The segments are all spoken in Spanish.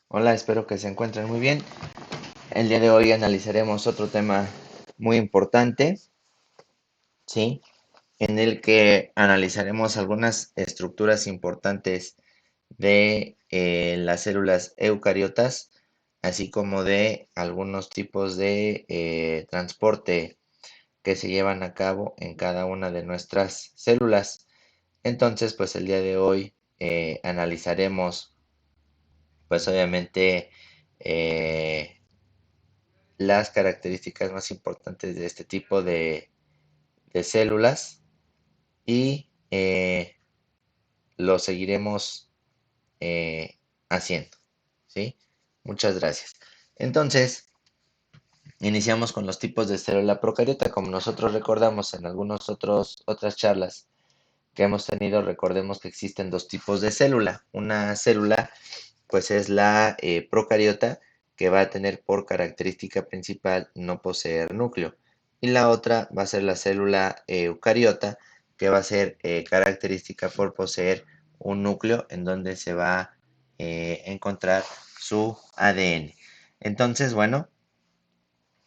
Hola, espero que se encuentren muy bien. El día de hoy analizaremos otro tema muy importante, ¿sí? En el que analizaremos algunas estructuras importantes de las células eucariotas, así como de algunos tipos de transporte que se llevan a cabo en cada una de nuestras células. Entonces, pues el día de hoy analizaremos, pues obviamente, eh, las características más importantes de este tipo de células y lo seguiremos haciendo, ¿sí? Muchas gracias. Entonces, iniciamos con los tipos de célula procariota. Como nosotros recordamos en otras charlas que hemos tenido, recordemos que existen dos tipos de célula. Una célula, pues es la procariota, que va a tener por característica principal no poseer núcleo. Y la otra va a ser la célula eucariota, que va a ser característica por poseer un núcleo en donde se va a encontrar su ADN. Entonces, bueno,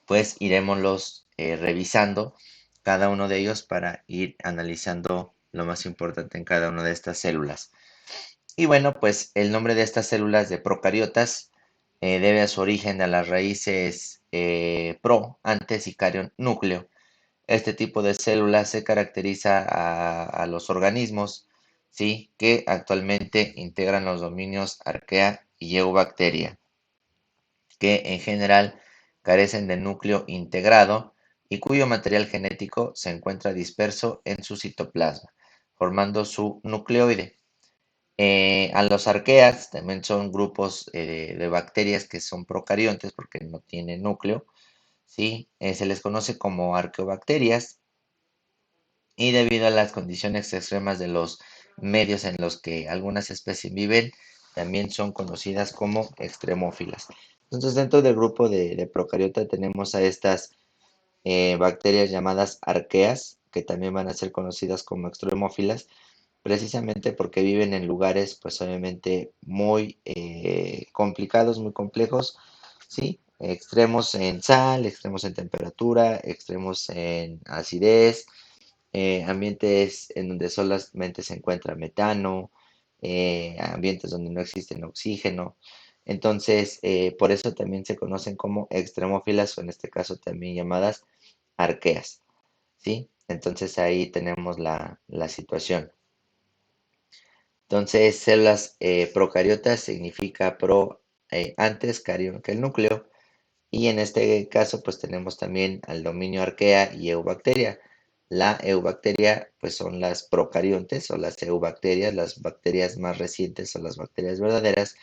pues iremoslos revisando cada uno de ellos para ir analizando lo más importante en cada una de estas células. Y bueno, pues el nombre de estas células de procariotas debe a su origen a las raíces pro, antes y carión núcleo. Este tipo de células se caracteriza a los organismos, ¿sí?, que actualmente integran los dominios arquea y eubacteria, que en general carecen de núcleo integrado y cuyo material genético se encuentra disperso en su citoplasma, formando su nucleoide. A los arqueas también son grupos de bacterias que son procariontes porque no tienen núcleo, ¿sí? Se les conoce como arqueobacterias y debido a las condiciones extremas de los medios en los que algunas especies viven, también son conocidas como extremófilas. Entonces, dentro del grupo de procariota tenemos a estas bacterias llamadas arqueas, que también van a ser conocidas como extremófilas, precisamente porque viven en lugares, pues obviamente muy complicados, muy complejos, ¿sí? Extremos en sal, extremos en temperatura, extremos en acidez, ambientes en donde solamente se encuentra metano, ambientes donde no existe oxígeno. Entonces, por eso también se conocen como extremófilas o en este caso también llamadas arqueas, ¿sí? Entonces ahí tenemos la situación. Entonces, células procariotas significa pro antes, carión que el núcleo. Y en este caso, pues tenemos también al dominio arquea y eubacteria. La eubacteria, pues son las procariontes o las eubacterias, las bacterias más recientes o las bacterias verdaderas.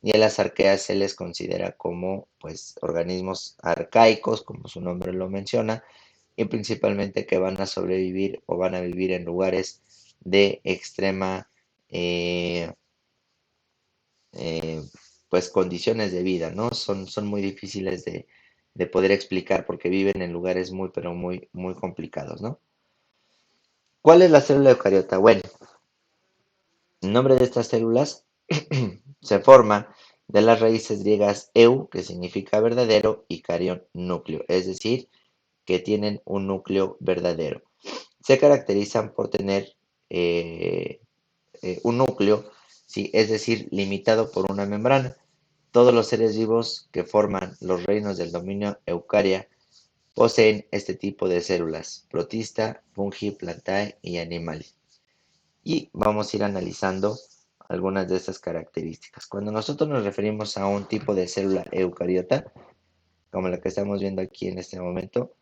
Y a las arqueas se les considera como, pues, organismos arcaicos, como su nombre lo menciona, y principalmente que van a sobrevivir o van a vivir en lugares de extrema eh, eh, pues condiciones de vida, ¿no? Son muy difíciles de poder explicar porque viven en lugares muy, pero muy, muy complicados, ¿no? ¿Cuál es la célula eucariota? Bueno, el nombre de estas células se forma de las raíces griegas eu, que significa verdadero, y carión, núcleo, es decir, que tienen un núcleo verdadero. Se caracterizan por tener un núcleo, ¿sí?, es decir, limitado por una membrana. Todos los seres vivos que forman los reinos del dominio Eucaria poseen este tipo de células: protista, fungi, plantae y animal. Y vamos a ir analizando algunas de estas características. Cuando nosotros nos referimos a un tipo de célula eucariota, como la que estamos viendo aquí en este momento,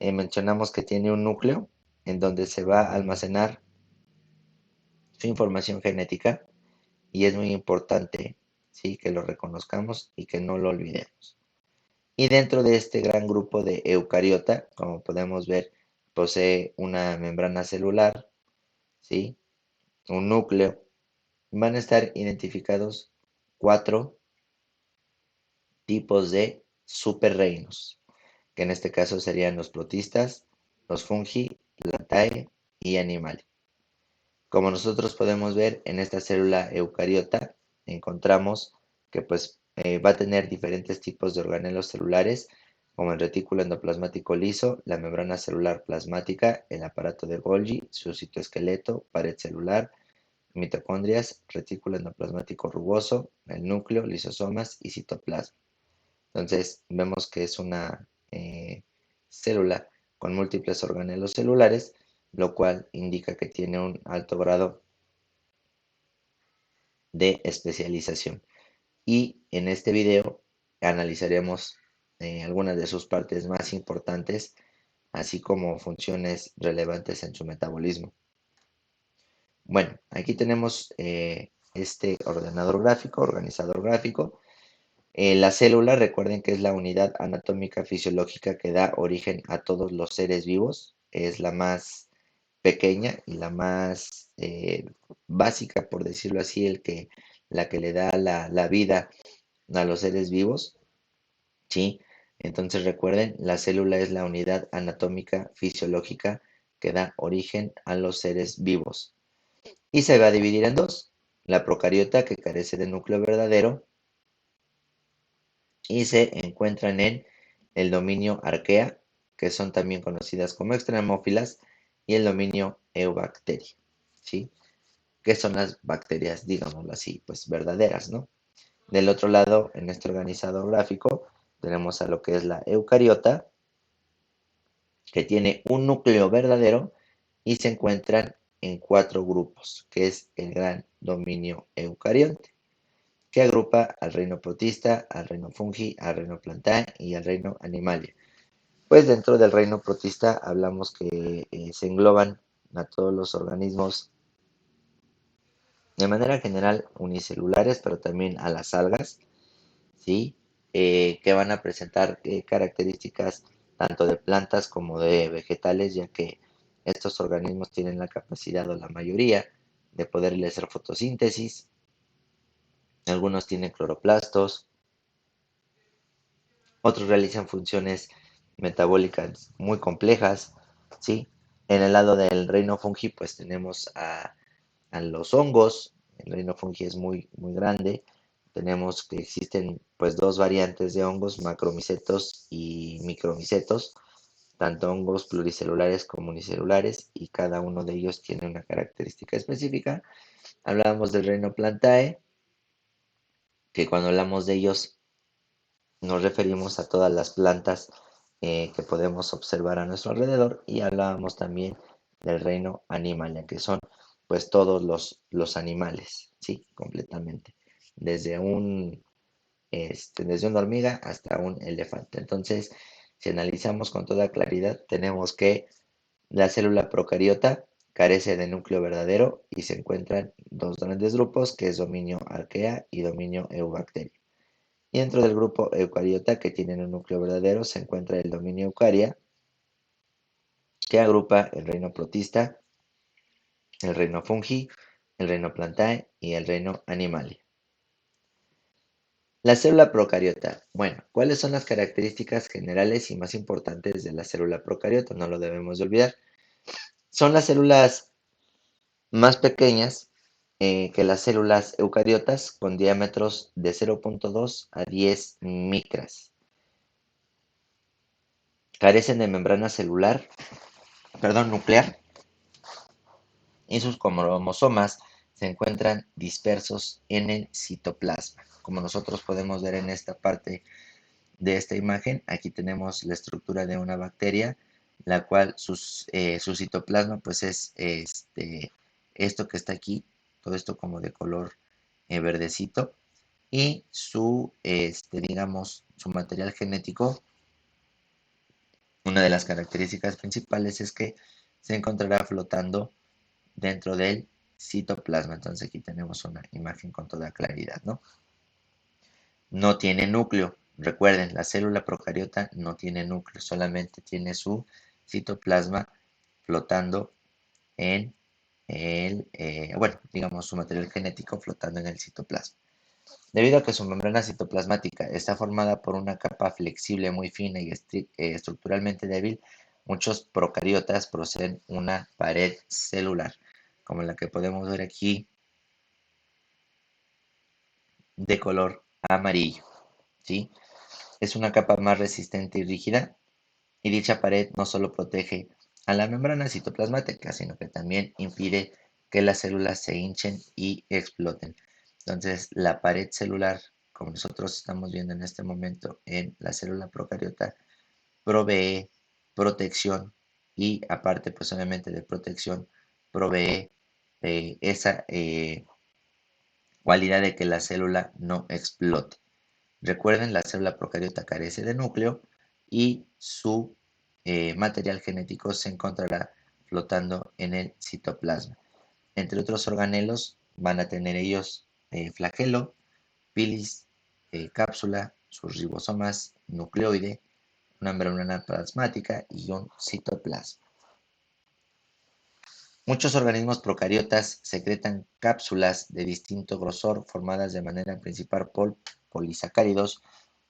mencionamos que tiene un núcleo en donde se va a almacenar su información genética y es muy importante, ¿sí?, que lo reconozcamos y que no lo olvidemos. Y dentro de este gran grupo de eucariota, como podemos ver, posee una membrana celular, ¿sí?, un núcleo. Van a estar identificados cuatro tipos de superreinos, que en este caso serían los protistas, los fungi, plantae y animal. Como nosotros podemos ver en esta célula eucariota, encontramos que pues va a tener diferentes tipos de organelos celulares, como el retículo endoplasmático liso, la membrana celular plasmática, el aparato de Golgi, su citoesqueleto, pared celular, mitocondrias, retículo endoplasmático rugoso, el núcleo, lisosomas y citoplasma. Entonces, vemos que es una célula con múltiples organelos celulares, lo cual indica que tiene un alto grado de especialización. Y en este video analizaremos algunas de sus partes más importantes, así como funciones relevantes en su metabolismo. Bueno, aquí tenemos este organizador gráfico. La célula, recuerden que es la unidad anatómica fisiológica que da origen a todos los seres vivos. Es la más pequeña y la más básica, por decirlo así, la que le da la vida a los seres vivos. ¿Sí? Entonces recuerden, la célula es la unidad anatómica fisiológica que da origen a los seres vivos. Y se va a dividir en dos. La procariota, que carece de núcleo verdadero, y se encuentran en el dominio arquea, que son también conocidas como extremófilas, y el dominio eubacteria, ¿sí? Que son las bacterias, digámoslo así, pues verdaderas, ¿no? Del otro lado, en este organizador gráfico, tenemos a lo que es la eucariota, que tiene un núcleo verdadero y se encuentran en 4 grupos, que es el gran dominio eucarionte, que agrupa al reino protista, al reino fungi, al reino plantae y al reino animalia. Pues dentro del reino protista hablamos que se engloban a todos los organismos de manera general unicelulares, pero también a las algas, ¿sí? Que van a presentar características tanto de plantas como de vegetales, ya que estos organismos tienen la capacidad, o la mayoría, de poder hacer fotosíntesis. Algunos tienen cloroplastos, otros realizan funciones metabólicas muy complejas, ¿sí? En el lado del reino fungi, pues tenemos a los hongos. El reino fungi es muy grande. Tenemos que existen pues dos variantes de hongos, macromicetos y micromicetos, tanto hongos pluricelulares como unicelulares, y cada uno de ellos tiene una característica específica. Hablábamos del reino plantae, que cuando hablamos de ellos nos referimos a todas las plantas que podemos observar a nuestro alrededor, y hablábamos también del reino animal, que son pues todos los animales, ¿sí? Completamente. Desde desde una hormiga hasta un elefante. Entonces, si analizamos con toda claridad, tenemos que la célula procariota carece de núcleo verdadero y se encuentran dos grandes grupos, que es dominio arquea y dominio eubacteria. Y dentro del grupo eucariota, que tienen un núcleo verdadero, se encuentra el dominio eucaria, que agrupa el reino protista, el reino fungi, el reino plantae y el reino animalia. La célula procariota. Bueno, ¿cuáles son las características generales y más importantes de la célula procariota? No lo debemos de olvidar. Son las células más pequeñas que las células eucariotas, con diámetros de 0.2 a 10 micras. Carecen de membrana nuclear, y sus cromosomas se encuentran dispersos en el citoplasma. Como nosotros podemos ver en esta parte de esta imagen, aquí tenemos la estructura de una bacteria, la cual su citoplasma pues es esto que está aquí, todo esto como de color verdecito, y digamos, su material genético. Una de las características principales es que se encontrará flotando dentro del citoplasma. Entonces aquí tenemos una imagen con toda claridad, ¿no? No tiene núcleo. Recuerden, la célula procariota no tiene núcleo, solamente tiene su citoplasma flotando en digamos su material genético flotando en el citoplasma. Debido a que su membrana citoplasmática está formada por una capa flexible muy fina y estructuralmente débil, muchos procariotas poseen una pared celular, como la que podemos ver aquí, de color amarillo. ¿sí? Es una capa más resistente y rígida, y dicha pared no solo protege a la membrana citoplasmática, sino que también impide que las células se hinchen y exploten. Entonces, la pared celular, como nosotros estamos viendo en este momento en la célula procariota, provee protección y aparte, pues obviamente de protección, provee esa cualidad de que la célula no explote. Recuerden, la célula procariota carece de núcleo y su material genético se encontrará flotando en el citoplasma. Entre otros organelos van a tener ellos flagelo, pilis, cápsula, sus ribosomas, nucleoide, una membrana plasmática y un citoplasma. Muchos organismos procariotas secretan cápsulas de distinto grosor formadas de manera principal por polisacáridos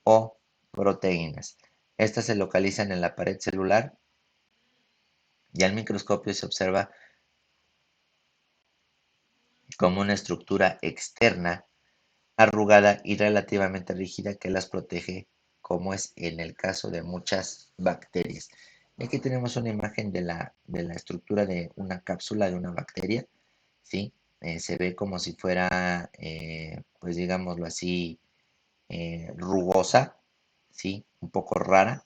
o proteínas. Estas se localizan en la pared celular y al microscopio se observa como una estructura externa, arrugada y relativamente rígida que las protege, como es en el caso de muchas bacterias. Y aquí tenemos una imagen de la estructura de una cápsula de una bacteria, ¿sí? Se ve como si fuera, pues digámoslo así, rugosa, ¿sí? Un poco rara,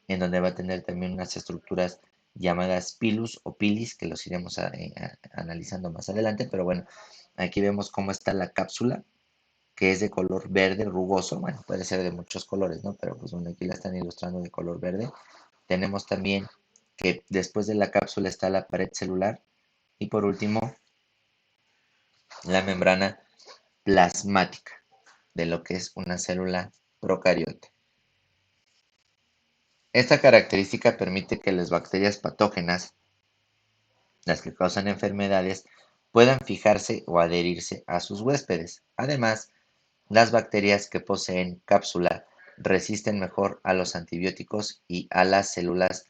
en donde va a tener también unas estructuras llamadas pilus o pilis, que los iremos analizando más adelante, pero bueno, aquí vemos cómo está la cápsula, que es de color verde rugoso, bueno, puede ser de muchos colores, ¿no? Pero pues bueno, aquí la están ilustrando de color verde. Tenemos también que después de la cápsula está la pared celular y por último la membrana plasmática de lo que es una célula procariota. Esta característica permite que las bacterias patógenas, las que causan enfermedades, puedan fijarse o adherirse a sus huéspedes. Además, las bacterias que poseen cápsula resisten mejor a los antibióticos y a las células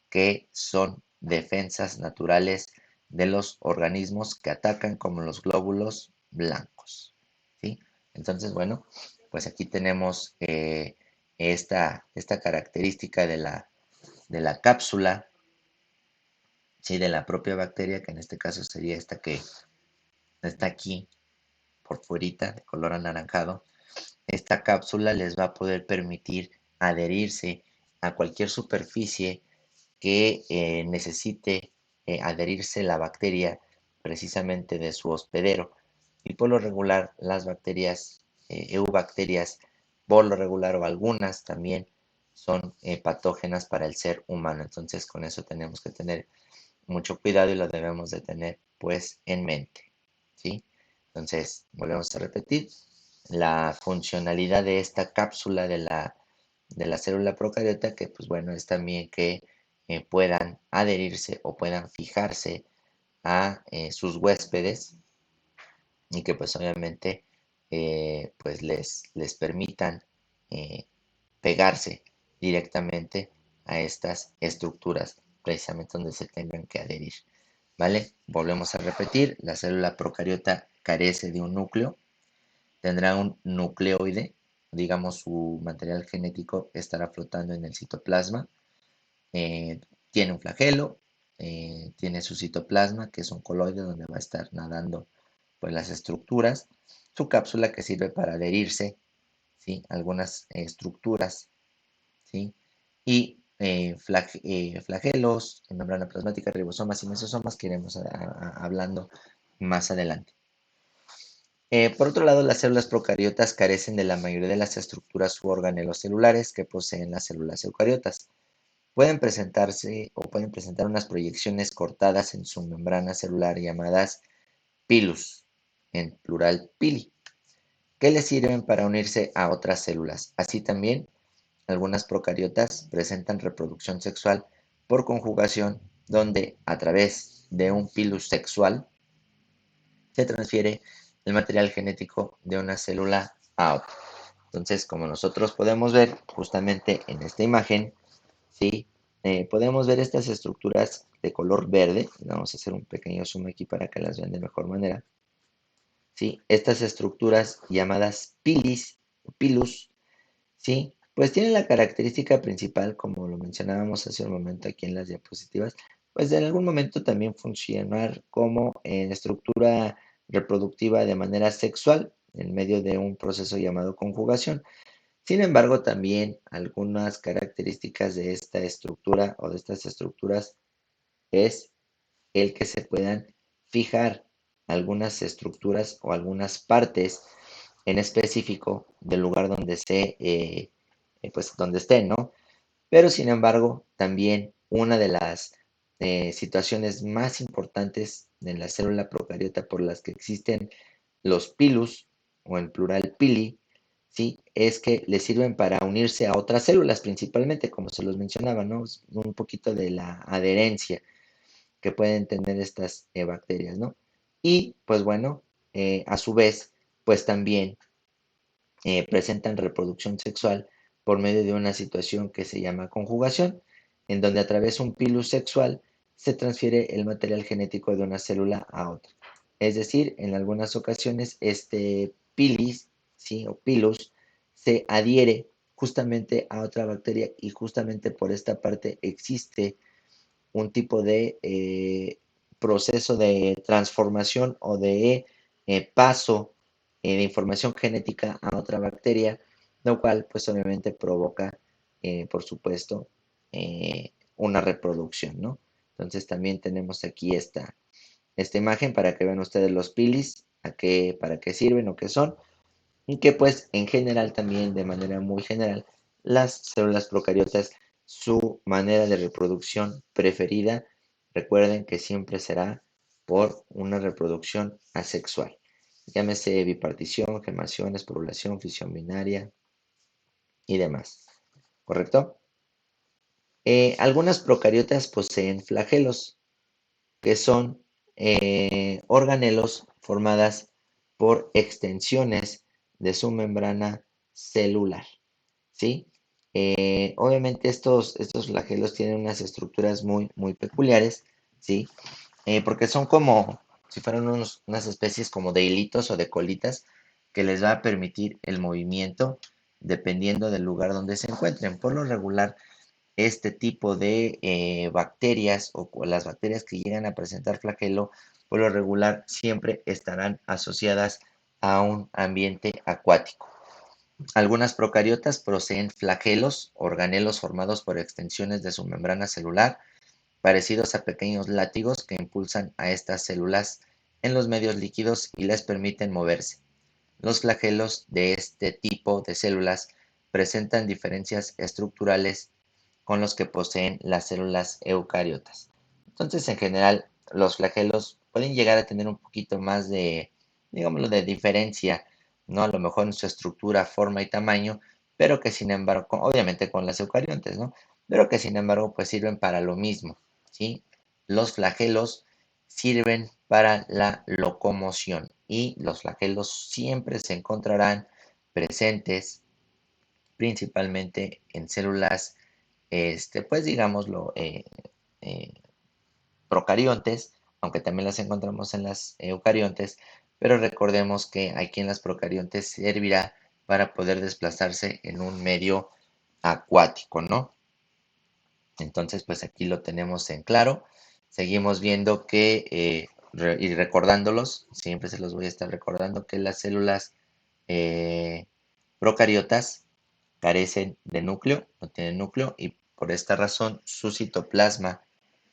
que son defensas naturales de los organismos que atacan, como los glóbulos blancos. ¿Sí? Entonces, bueno, pues aquí tenemos esta característica de la cápsula, ¿sí? De la propia bacteria, que en este caso sería esta que está aquí por fuerita, de color anaranjado. Esta cápsula les va a poder permitir adherirse a cualquier superficie que necesite adherirse la bacteria precisamente de su hospedero. Y por lo regular, las bacterias, eubacterias, por lo regular o algunas también son patógenas para el ser humano. Entonces, con eso tenemos que tener mucho cuidado y lo debemos de tener pues en mente, ¿sí? Entonces, volvemos a repetir, la funcionalidad de esta cápsula de la célula procariota, que pues bueno, es también que puedan adherirse o puedan fijarse a sus huéspedes y que pues obviamente pues les permitan eh, pegarse directamente a estas estructuras precisamente donde se tengan que adherir. ¿Vale? Volvemos a repetir, la célula procariota carece de un núcleo, tendrá un nucleoide, digamos su material genético estará flotando en el citoplasma, eh, tiene un flagelo, tiene su citoplasma, que es un coloide donde va a estar nadando pues, las estructuras, su cápsula que sirve para adherirse, ¿sí? Algunas estructuras, ¿sí? Y flagelos, membrana plasmática, ribosomas y mesosomas que iremos hablando más adelante. Por otro lado, las células procariotas carecen de la mayoría de las estructuras u organelos celulares que poseen las células eucariotas. Pueden presentarse o pueden presentar unas proyecciones cortadas en su membrana celular llamadas pilus, en plural pili, que les sirven para unirse a otras células. Así también, algunas procariotas presentan reproducción sexual por conjugación, donde a través de un pilus sexual se transfiere el material genético de una célula a otra. Entonces, como nosotros podemos ver justamente en esta imagen, ¿sí? Podemos ver estas estructuras de color verde. Vamos a hacer un pequeño zoom aquí para que las vean de mejor manera. ¿Sí? Estas estructuras llamadas pilus ¿sí? Pues tiene la característica principal, como lo mencionábamos hace un momento aquí en las diapositivas, pues en algún momento también funcionar como estructura reproductiva de manera sexual en medio de un proceso llamado conjugación. Sin embargo, también algunas características de esta estructura o de estas estructuras es el que se puedan fijar algunas estructuras o algunas partes en específico del lugar donde pues donde estén, ¿no? Pero sin embargo, también una de las situaciones más importantes en la célula procariota por las que existen los pilus, o en plural pili, ¿sí? Es que le sirven para unirse a otras células, principalmente, como se los mencionaba, ¿no? Un poquito de la adherencia que pueden tener estas bacterias, ¿no? Y pues bueno, a su vez, pues también presentan reproducción sexual por medio de una situación que se llama conjugación, en donde a través de un pilus sexual se transfiere el material genético de una célula a otra. Es decir, en algunas ocasiones este pilis, ¿sí? O pilus se adhiere justamente a otra bacteria y justamente por esta parte existe un tipo de proceso de transformación o de paso de información genética a otra bacteria, lo cual pues obviamente provoca, por supuesto, una reproducción, ¿no? Entonces también tenemos aquí esta imagen para que vean ustedes los pilis, para qué sirven o qué son, y que pues en general también de manera muy general las células procariotas, su manera de reproducción preferida, recuerden que siempre será por una reproducción asexual. Llámese bipartición, gemación, esporulación, fisión binaria y demás. ¿Correcto? Algunas procariotas poseen flagelos, que son organelos formadas por extensiones de su membrana celular, ¿sí? Obviamente estos flagelos tienen unas estructuras muy, muy peculiares, ¿sí? Porque son como si fueran unas especies como de hilitos o de colitas que les va a permitir el movimiento dependiendo del lugar donde se encuentren. Por lo regular, este tipo de bacterias o las bacterias que llegan a presentar flagelo, por lo regular siempre estarán asociadas a un ambiente acuático. Algunas procariotas poseen flagelos, organelos formados por extensiones de su membrana celular, parecidos a pequeños látigos que impulsan a estas células en los medios líquidos y les permiten moverse. Los flagelos de este tipo de células presentan diferencias estructurales con los que poseen las células eucariotas. Entonces, en general, los flagelos pueden llegar a tener un poquito más de, digámoslo, de diferencia, ¿no? A lo mejor en su estructura, forma y tamaño, pero que sin embargo, obviamente con las eucariontes, ¿no? Pero que sin embargo, pues sirven para lo mismo, ¿sí? Los flagelos sirven para la locomoción y los flagelos siempre se encontrarán presentes principalmente en células pues digámoslo, eh, procariontes, aunque también las encontramos en las eucariontes, pero recordemos que aquí en las procariontes servirá para poder desplazarse en un medio acuático, ¿no? Entonces, pues aquí lo tenemos en claro. Seguimos viendo que, y recordándolos, siempre se los voy a estar recordando, que las células eh, procariotas carecen de núcleo, no tienen núcleo, y por esta razón su citoplasma,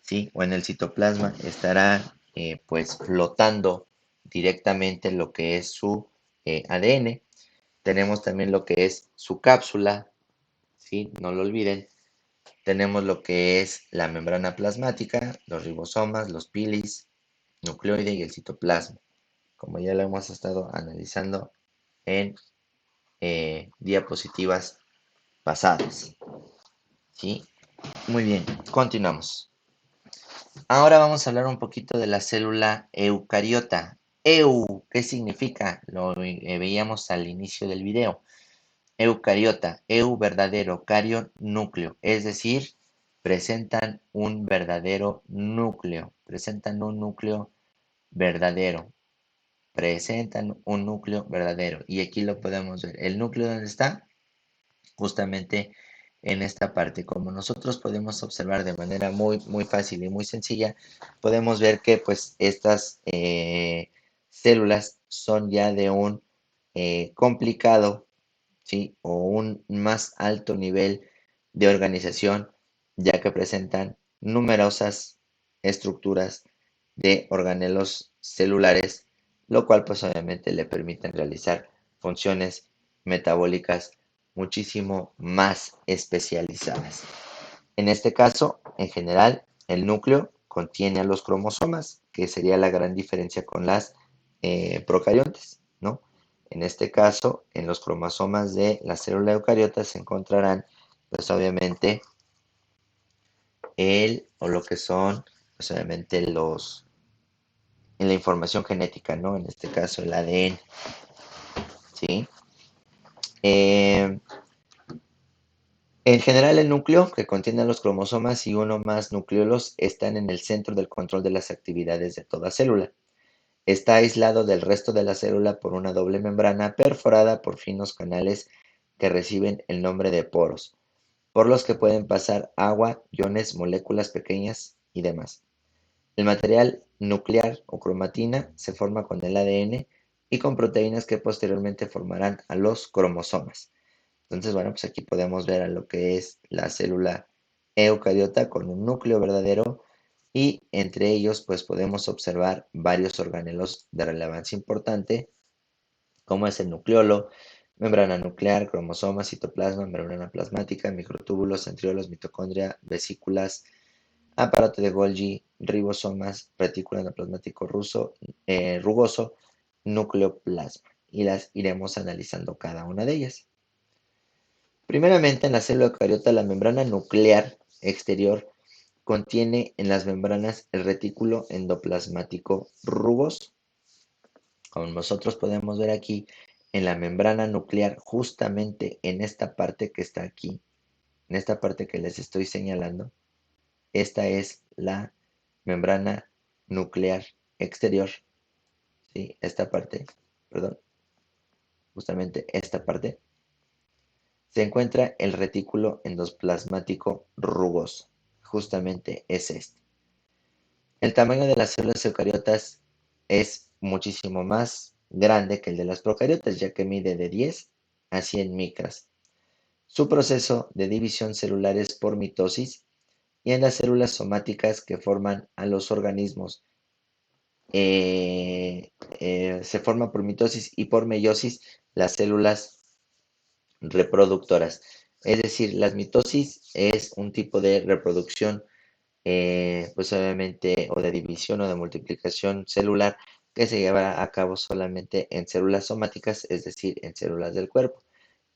¿sí? O en el citoplasma estará pues flotando directamente lo que es su ADN. Tenemos también lo que es su cápsula, ¿sí? No lo olviden. Tenemos lo que es la membrana plasmática, los ribosomas, los pilis, nucleoide y el citoplasma, como ya lo hemos estado analizando en diapositivas pasadas. ¿Sí? Muy bien, continuamos. Ahora vamos a hablar un poquito de la célula eucariota. ¿Qué significa? Lo veíamos al inicio del video. Eucariota, verdadero, cario, núcleo, es decir, presentan un verdadero núcleo, presentan un núcleo verdadero, presentan un núcleo verdadero. Y aquí lo podemos ver. ¿El núcleo dónde está? justamente en esta parte. Como nosotros podemos observar de manera muy fácil y muy sencilla, podemos ver que pues estas células son ya de un complicado, ¿sí? O un más alto nivel de organización, ya que presentan numerosas estructuras de organelos celulares, lo cual pues obviamente le permiten realizar funciones metabólicas muchísimo más especializadas. En este caso, en general, el núcleo contiene a los cromosomas, que sería la gran diferencia con las procariontes, ¿no? En este caso, en los cromosomas de la célula eucariota se encontrarán, pues obviamente, o lo que son, pues obviamente en la información genética, ¿no? En este caso, el ADN, ¿sí? Eh, En general, el núcleo, que contiene los cromosomas y uno más nucleolos, están en el centro del control de las actividades de toda célula. Está aislado del resto de la célula por una doble membrana perforada por finos canales que reciben el nombre de poros, por los que pueden pasar agua, iones, moléculas pequeñas y demás. El material nuclear o cromatina se forma con el ADN y con proteínas que posteriormente formarán a los cromosomas. Entonces, bueno, pues aquí podemos ver a lo que es la célula eucariota con un núcleo verdadero y entre ellos pues podemos observar varios organelos de relevancia importante, como es el nucleolo, membrana nuclear, cromosoma, citoplasma, membrana plasmática, microtúbulos, centriolos, mitocondria, vesículas, aparato de Golgi, ribosomas, retículo endoplasmático rugoso, nucleoplasma. Y las iremos analizando cada una de ellas. Primeramente, en la célula eucariota, la membrana nuclear exterior contiene en las membranas el retículo endoplasmático rugoso. Como nosotros podemos ver aquí, en la membrana nuclear, justamente en esta parte que está aquí, en esta parte que les estoy señalando, esta es la membrana nuclear exterior, ¿sí? Esta parte, perdón, justamente esta parte se encuentra el retículo endoplasmático rugoso. Justamente es este. El tamaño de las células eucariotas es muchísimo más grande que el de las procariotas, ya que mide de 10 a 100 micras. Su proceso de división celular es por mitosis y en las células somáticas que forman a los organismos se forma por mitosis y por meiosis las células reproductoras. Es decir, la mitosis es un tipo de reproducción, pues obviamente, o de división o de multiplicación celular que se lleva a cabo solamente en células somáticas, es decir, en células del cuerpo.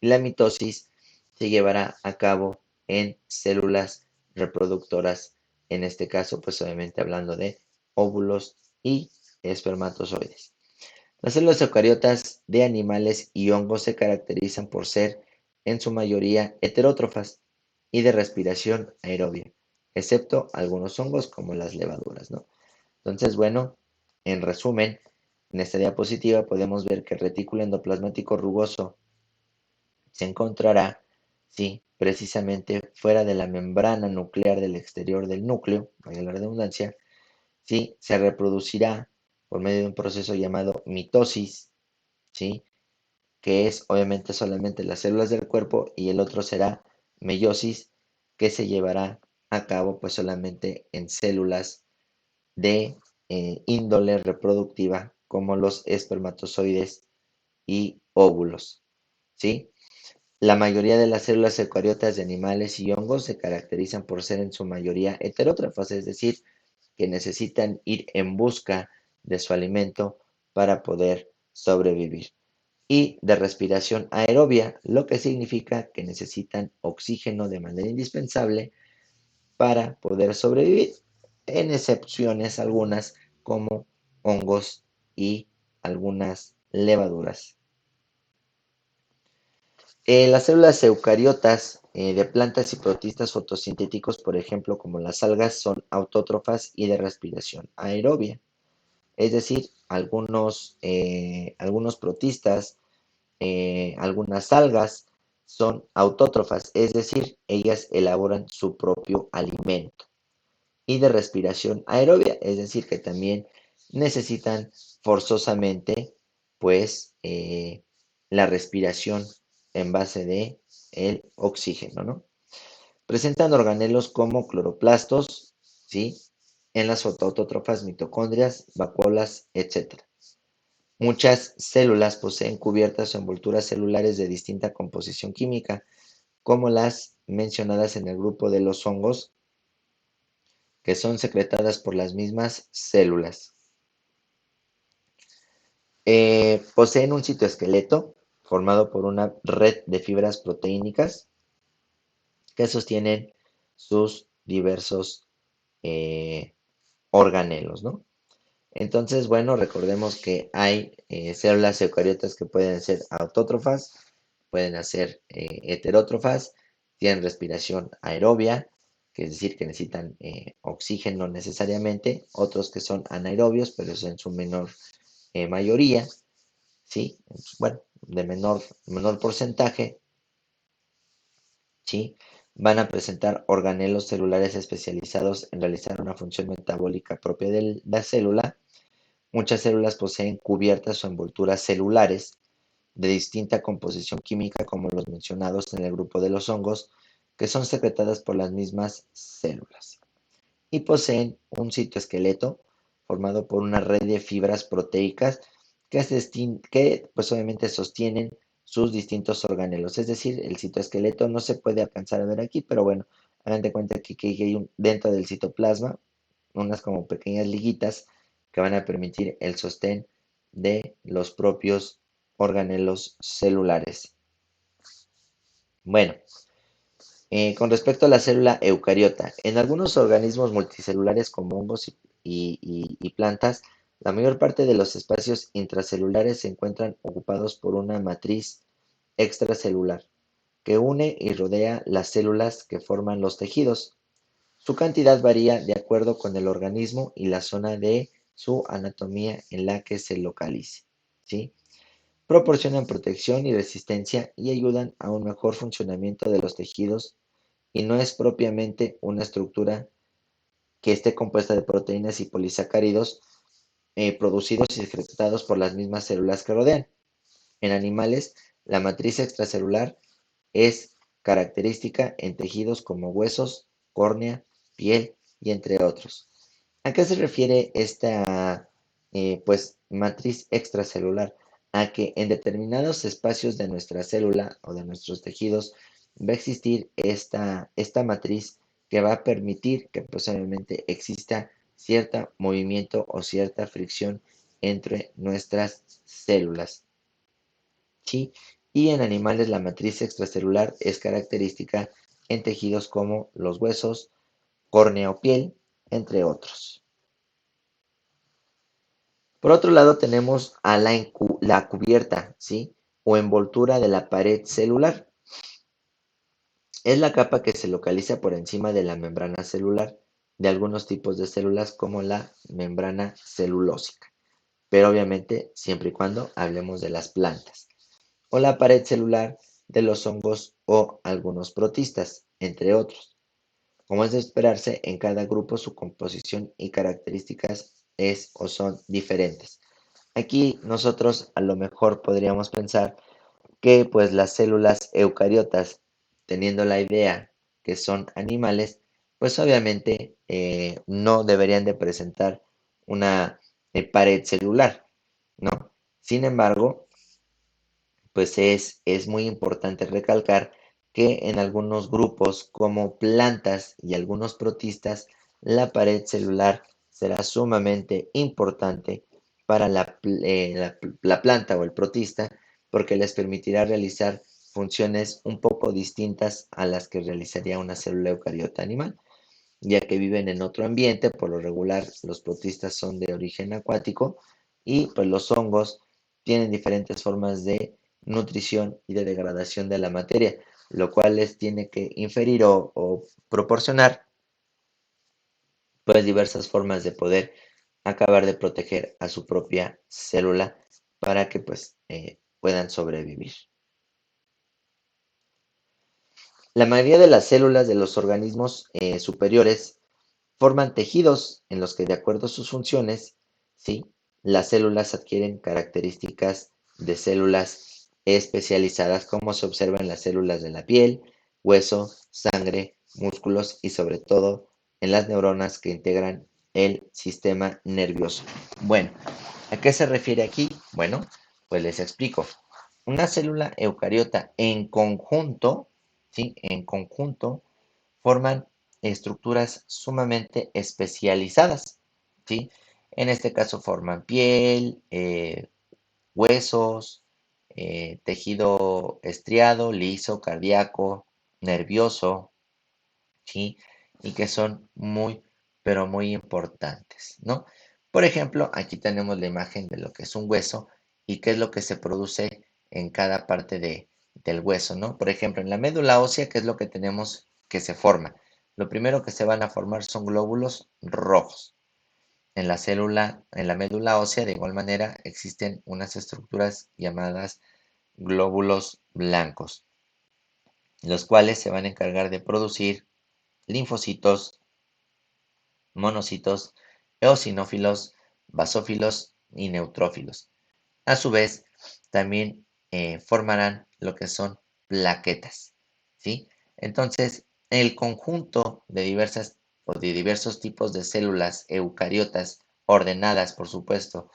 Y la mitosis se llevará a cabo en células reproductoras, en este caso, pues obviamente hablando de óvulos y espermatozoides. Las células eucariotas de animales y hongos se caracterizan por ser, en su mayoría, heterótrofas y de respiración aerobia, excepto algunos hongos como las levaduras, ¿no? Entonces, bueno, en resumen, en esta diapositiva podemos ver que el retículo endoplasmático rugoso se encontrará, sí, precisamente fuera de la membrana nuclear del exterior del núcleo, vaya la redundancia, sí, se reproducirá por medio de un proceso llamado mitosis, ¿sí? Que es obviamente solamente las células del cuerpo y el otro será meiosis, que se llevará a cabo pues solamente en células de índole reproductiva como los espermatozoides y óvulos, ¿sí? La mayoría de las células eucariotas de animales y hongos se caracterizan por ser en su mayoría heterótrofas, es decir, que necesitan ir en busca de su alimento para poder sobrevivir. Y de respiración aerobia, lo que significa que necesitan oxígeno de manera indispensable para poder sobrevivir, en excepciones algunas como hongos y algunas levaduras. Las células eucariotas de plantas y protistas fotosintéticos, por ejemplo, como las algas, son autótrofas y de respiración aerobia. Es decir, algunos protistas, algunas algas son autótrofas, es decir, ellas elaboran su propio alimento. Y de respiración aerobia, es decir, que también necesitan forzosamente, pues, la respiración en base de el oxígeno, ¿no? Presentan organelos como cloroplastos, ¿sí? En las fotoautótrofas, mitocondrias, vacuolas, etc. Muchas células poseen cubiertas o envolturas celulares de distinta composición química, como las mencionadas en el grupo de los hongos, que son secretadas por las mismas células. Poseen un citoesqueleto formado por una red de fibras proteínicas que sostienen sus diversos eh, organelos, ¿no? Entonces, bueno, recordemos que hay células eucariotas que pueden ser autótrofas, pueden ser heterótrofas, tienen respiración aerobia, que es decir, que necesitan oxígeno necesariamente, otros que son anaerobios, pero eso en su menor mayoría, ¿sí? Bueno, de menor porcentaje, ¿sí? Van a presentar organelos celulares especializados en realizar una función metabólica propia de la célula. Muchas células poseen cubiertas o envolturas celulares de distinta composición química, como los mencionados en el grupo de los hongos, que son secretadas por las mismas células. Y poseen un citoesqueleto formado por una red de fibras proteicas que pues obviamente sostienen sus distintos organelos. Es decir, el citoesqueleto no se puede alcanzar a ver aquí, pero bueno, hagan de cuenta que hay dentro del citoplasma unas como pequeñas liguitas que van a permitir el sostén de los propios organelos celulares. Bueno, con respecto a la célula eucariota, en algunos organismos multicelulares como hongos y plantas, la mayor parte de los espacios intracelulares se encuentran ocupados por una matriz extracelular que une y rodea las células que forman los tejidos. Su cantidad varía de acuerdo con el organismo y la zona de su anatomía en la que se localice, ¿sí? Proporcionan protección y resistencia y ayudan a un mejor funcionamiento de los tejidos y no es propiamente una estructura que esté compuesta de proteínas y polisacáridos producidos y secretados por las mismas células que rodean. En animales, la matriz extracelular es característica en tejidos como huesos, córnea, piel y entre otros. ¿A qué se refiere esta pues, matriz extracelular? A que en determinados espacios de nuestra célula o de nuestros tejidos va a existir esta matriz que va a permitir que posiblemente exista cierto movimiento o cierta fricción entre nuestras células. ¿Sí? Y en animales la matriz extracelular es característica en tejidos como los huesos, córnea o piel, entre otros. Por otro lado tenemos a la cubierta, ¿sí? O envoltura de la pared celular. Es la capa que se localiza por encima de la membrana celular de algunos tipos de células como la membrana celulósica, pero obviamente siempre y cuando hablemos de las plantas, o la pared celular de los hongos o algunos protistas, entre otros. Como es de esperarse, en cada grupo su composición y características es o son diferentes. Aquí nosotros a lo mejor podríamos pensar que pues las células eucariotas, teniendo la idea que son animales, pues obviamente no deberían de presentar una pared celular, ¿no? Sin embargo, pues es muy importante recalcar que en algunos grupos como plantas y algunos protistas, la pared celular será sumamente importante para la planta o el protista porque les permitirá realizar funciones un poco distintas a las que realizaría una célula eucariota animal, ya que viven en otro ambiente. Por lo regular, los protistas son de origen acuático y pues los hongos tienen diferentes formas de nutrición y de degradación de la materia, lo cual les tiene que inferir o proporcionar pues diversas formas de poder acabar de proteger a su propia célula para que pues puedan sobrevivir. La mayoría de las células de los organismos superiores forman tejidos en los que, de acuerdo a sus funciones, ¿sí? Las células adquieren características de células especializadas, como se observa en las células de la piel, hueso, sangre, músculos y sobre todo en las neuronas que integran el sistema nervioso. Bueno, ¿a qué se refiere aquí? Bueno, pues les explico. Una célula eucariota en conjunto, ¿sí? En conjunto forman estructuras sumamente especializadas, ¿sí? En este caso forman piel, huesos, tejido estriado, liso, cardíaco, nervioso, ¿sí? Y que son muy, pero muy importantes, ¿no? Por ejemplo, aquí tenemos la imagen de lo que es un hueso y qué es lo que se produce en cada parte del hueso, ¿no? Por ejemplo, en la médula ósea, ¿qué es lo que tenemos que se forma? Lo primero que se van a formar son glóbulos rojos. En la célula, en la médula ósea, de igual manera, existen unas estructuras llamadas glóbulos blancos, los cuales se van a encargar de producir linfocitos, monocitos, eosinófilos, basófilos y neutrófilos. A su vez, también formarán lo que son plaquetas, ¿sí? Entonces, el conjunto de diversas o de diversos tipos de células eucariotas, ordenadas, por supuesto,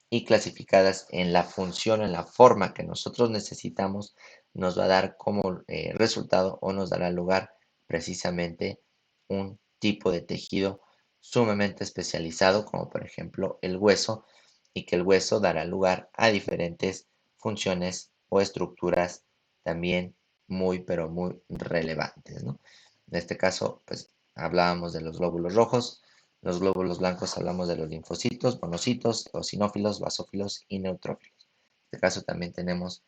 y clasificadas en la función, en la forma que nosotros necesitamos, nos va a dar como resultado o nos dará lugar precisamente un tipo de tejido sumamente especializado, como por ejemplo el hueso, y que el hueso dará lugar a diferentes funciones o estructuras también muy, pero muy relevantes, ¿no? En este caso, pues hablábamos de los glóbulos rojos, los glóbulos blancos hablamos de los linfocitos, monocitos, eosinófilos, basófilos y neutrófilos. En este caso también tenemos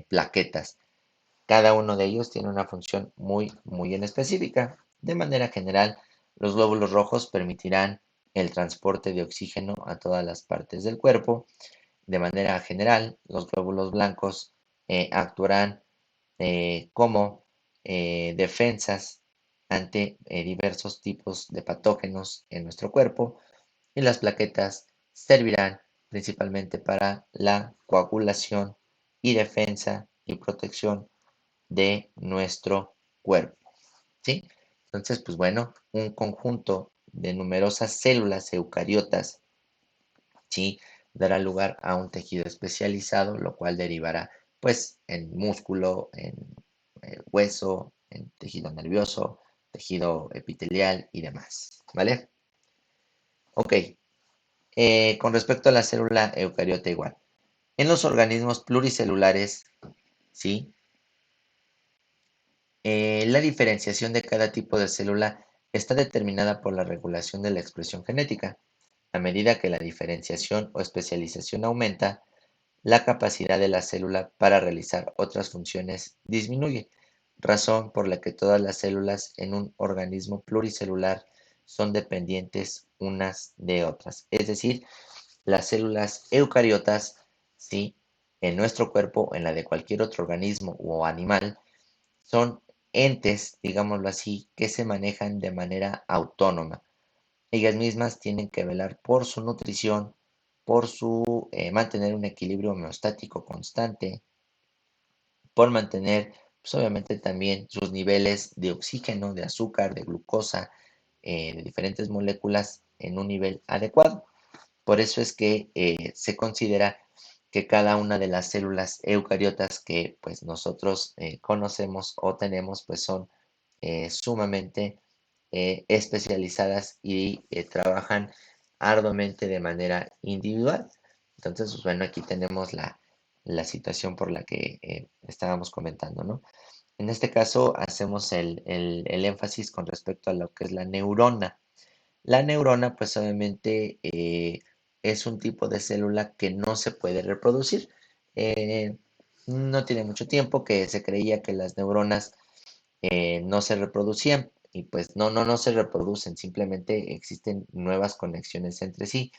plaquetas. Cada uno de ellos tiene una función muy, muy en específica. De manera general, los glóbulos rojos permitirán el transporte de oxígeno a todas las partes del cuerpo. De manera general, los glóbulos blancos actuarán como defensas ante diversos tipos de patógenos en nuestro cuerpo y las plaquetas servirán principalmente para la coagulación y defensa y protección de nuestro cuerpo, ¿sí? Entonces, pues bueno, un conjunto de numerosas células eucariotas, ¿sí? Dará lugar a un tejido especializado, lo cual derivará, pues, en músculo, en hueso, en tejido nervioso, tejido epitelial y demás, ¿vale? Ok, con respecto a la célula eucariota igual. En los organismos pluricelulares, ¿sí? La diferenciación de cada tipo de célula está determinada por la regulación de la expresión genética. A medida que la diferenciación o especialización aumenta, la capacidad de la célula para realizar otras funciones disminuye, razón por la que todas las células en un organismo pluricelular son dependientes unas de otras. Es decir, las células eucariotas, sí, en nuestro cuerpo, en la de cualquier otro organismo o animal, son entes, digámoslo así, que se manejan de manera autónoma. Ellas mismas tienen que velar por su nutrición, por su mantener un equilibrio homeostático constante, por mantener, pues obviamente también sus niveles de oxígeno, de azúcar, de glucosa, de diferentes moléculas en un nivel adecuado. Por eso es que se considera que cada una de las células eucariotas que pues nosotros conocemos o tenemos pues son sumamente especializadas y trabajan arduamente de manera individual. Entonces, pues, bueno, aquí tenemos la situación por la que estábamos comentando, ¿no? En este caso, hacemos el énfasis con respecto a lo que es la neurona. La neurona, pues obviamente es un tipo de célula que no se puede reproducir. Eh, no tiene mucho tiempo que se creía que las neuronas no se reproducían y pues no se reproducen, simplemente existen nuevas conexiones entre sí.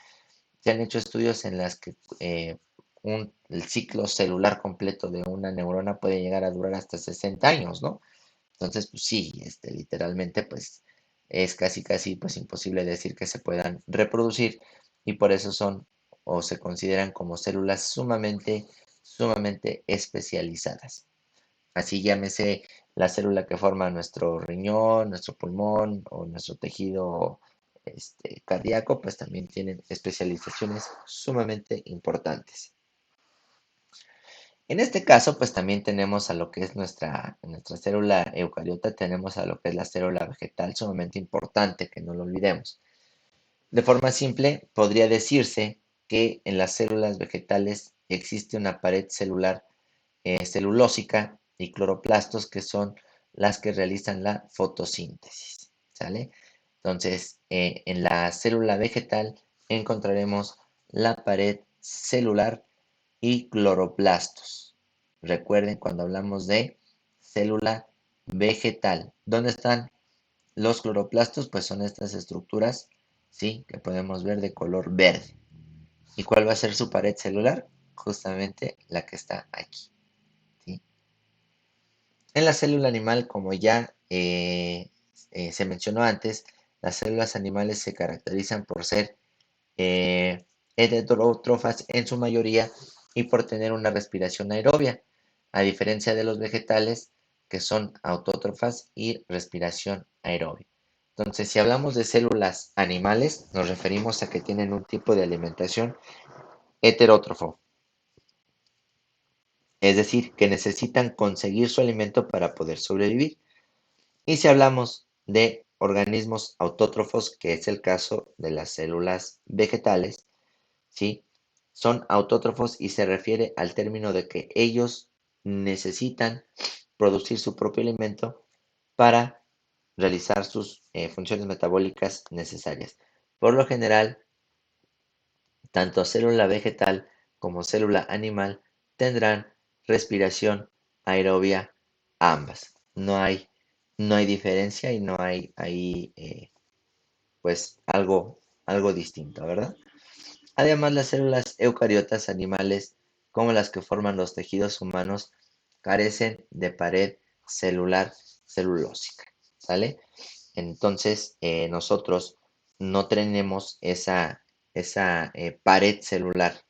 Se han hecho estudios en las que el ciclo celular completo de una neurona puede llegar a durar hasta 60 años, ¿no? Entonces, pues sí, literalmente, pues es casi, pues imposible decir que se puedan reproducir y por eso son o se consideran como células sumamente especializadas. Así llámese la célula que forma nuestro riñón, nuestro pulmón o nuestro tejido cardíaco, pues también tienen especializaciones sumamente importantes. En este caso, pues también tenemos a lo que es nuestra célula eucariota, tenemos a lo que es la célula vegetal, sumamente importante, que no lo olvidemos. De forma simple, podría decirse que en las células vegetales existe una pared celular celulósica y cloroplastos que son las que realizan la fotosíntesis, ¿sale? Entonces, en la célula vegetal encontraremos la pared celular y cloroplastos. Recuerden cuando hablamos de célula vegetal, ¿dónde están los cloroplastos? Pues son estas estructuras, ¿sí? Que podemos ver de color verde. ¿Y cuál va a ser su pared celular? Justamente la que está aquí, ¿sí? En la célula animal, como ya se mencionó antes, las células animales se caracterizan por ser eh, heterótrofas en su mayoría y por tener una respiración aerobia, a diferencia de los vegetales que son autótrofas y respiración aerobia. Entonces, si hablamos de células animales, nos referimos a que tienen un tipo de alimentación heterótrofo, es decir, que necesitan conseguir su alimento para poder sobrevivir. Y si hablamos de organismos autótrofos, que es el caso de las células vegetales, ¿sí? Son autótrofos y se refiere al término de que ellos necesitan producir su propio alimento para realizar sus funciones metabólicas necesarias. Por lo general, tanto célula vegetal como célula animal tendrán respiración aerobia ambas. No hay diferencia y no hay ahí pues algo distinto, ¿verdad? Además, las células eucariotas animales, como las que forman los tejidos humanos, carecen de pared celular celulósica, ¿sale? Entonces, nosotros no tenemos esa pared celular.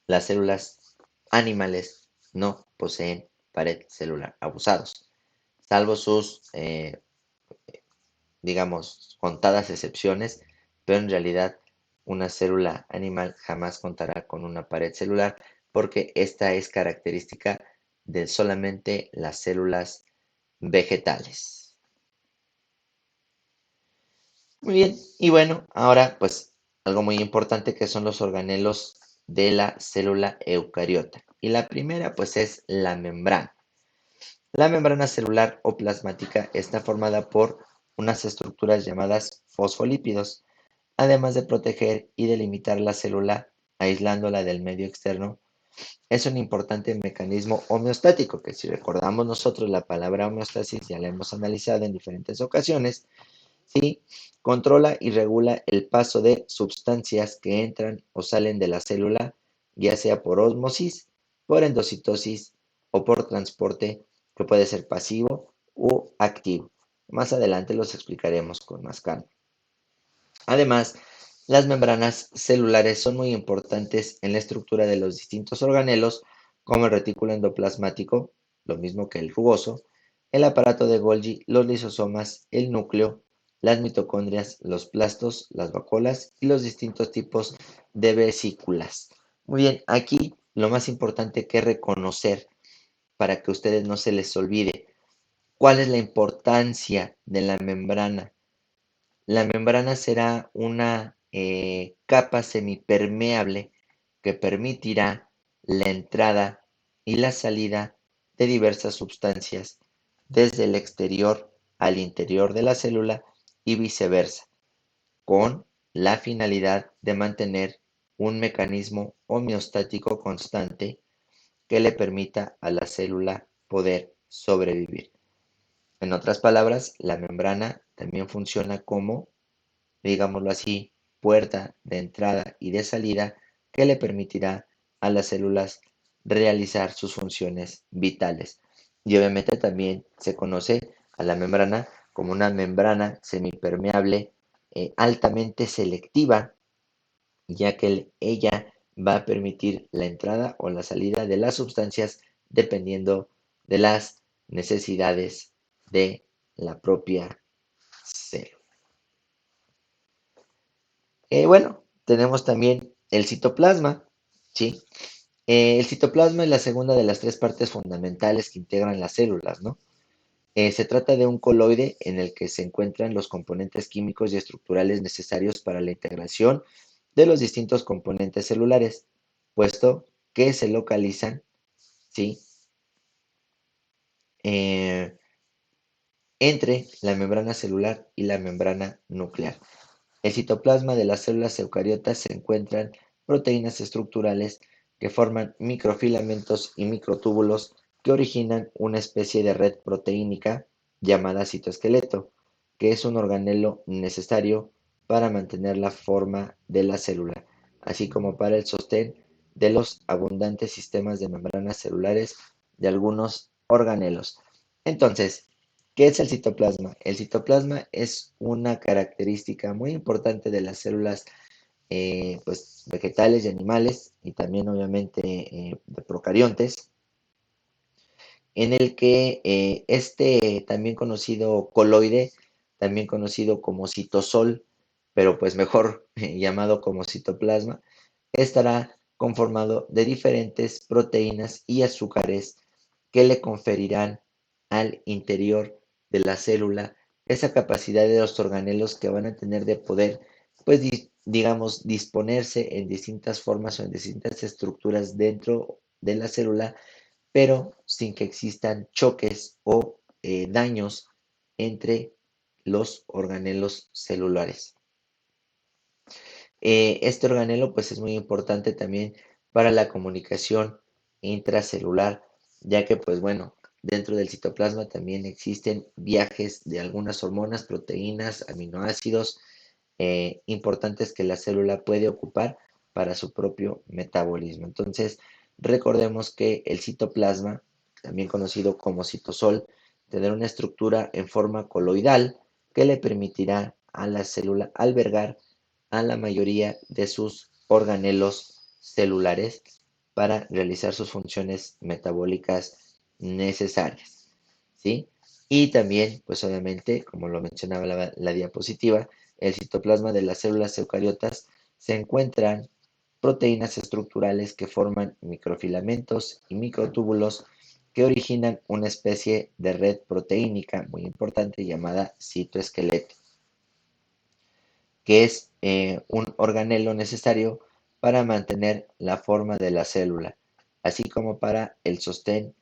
Las células animales no poseen pared celular, abusados, salvo sus, digamos, contadas excepciones, pero en realidad una célula animal jamás contará con una pared celular porque esta es característica de solamente las células vegetales. Muy bien, y bueno, ahora pues algo muy importante que son los organelos de la célula eucariota. Y la primera pues es la membrana. La membrana celular o plasmática está formada por unas estructuras llamadas fosfolípidos, además de proteger y delimitar la célula aislándola del medio externo. Es un importante mecanismo homeostático, que si recordamos nosotros la palabra homeostasis ya la hemos analizado en diferentes ocasiones, ¿sí? Controla y regula el paso de sustancias que entran o salen de la célula, ya sea por ósmosis, por endocitosis o por transporte, que puede ser pasivo o activo. Más adelante los explicaremos con más calma. Además, las membranas celulares son muy importantes en la estructura de los distintos organelos, como el retículo endoplasmático, lo mismo que el rugoso, el aparato de Golgi, los lisosomas, el núcleo, las mitocondrias, los plastos, las vacuolas y los distintos tipos de vesículas. Muy bien, aquí lo más importante que reconocer para que a ustedes no se les olvide cuál es la importancia de la membrana. La membrana será una capa semipermeable que permitirá la entrada y la salida de diversas sustancias desde el exterior al interior de la célula y viceversa, con la finalidad de mantener un mecanismo homeostático constante que le permita a la célula poder sobrevivir. En otras palabras, la membrana también funciona como, digámoslo así, puerta de entrada y de salida que le permitirá a las células realizar sus funciones vitales. y obviamente también se conoce a la membrana como una membrana semipermeable altamente selectiva, ya que ella va a permitir la entrada o la salida de las sustancias dependiendo de las necesidades de la propia célula. Bueno, tenemos también el citoplasma, ¿sí? El citoplasma es la segunda de las tres partes fundamentales que integran las células, ¿no? Se trata de un coloide en el que se encuentran los componentes químicos y estructurales necesarios para la integración de los distintos componentes celulares, puesto que se localizan, ¿sí? Eh, entre la membrana celular y la membrana nuclear. El citoplasma de las células eucariotas se encuentran proteínas estructurales que forman microfilamentos y microtúbulos que originan una especie de red proteínica llamada citoesqueleto, que es un organelo necesario para mantener la forma de la célula, así como para el sostén de los abundantes sistemas de membranas celulares de algunos organelos. Entonces, ¿qué es el citoplasma? El citoplasma es una característica muy importante de las células pues, vegetales y animales y también obviamente de procariontes, en el que este también conocido coloide, también conocido como citosol, pero pues mejor llamado como citoplasma, estará conformado de diferentes proteínas y azúcares que le conferirán al interior de la célula esa capacidad de los organelos que van a tener de poder, pues digamos, disponerse en distintas formas o en distintas estructuras dentro de la célula, pero sin que existan choques o daños entre los organelos celulares. Este organelo pues es muy importante también para la comunicación intracelular, ya que pues bueno, dentro del citoplasma también existen viajes de algunas hormonas, proteínas, aminoácidos importantes que la célula puede ocupar para su propio metabolismo. Entonces, recordemos que el citoplasma, también conocido como citosol, tendrá una estructura en forma coloidal que le permitirá a la célula albergar a la mayoría de sus organelos celulares para realizar sus funciones metabólicas necesarias, ¿sí? Y también, pues obviamente, como lo mencionaba la diapositiva, el citoplasma de las células eucariotas se encuentran proteínas estructurales que forman microfilamentos y microtúbulos que originan una especie de red proteínica muy importante llamada citoesqueleto, que es un organelo necesario para mantener la forma de la célula, así como para el sostén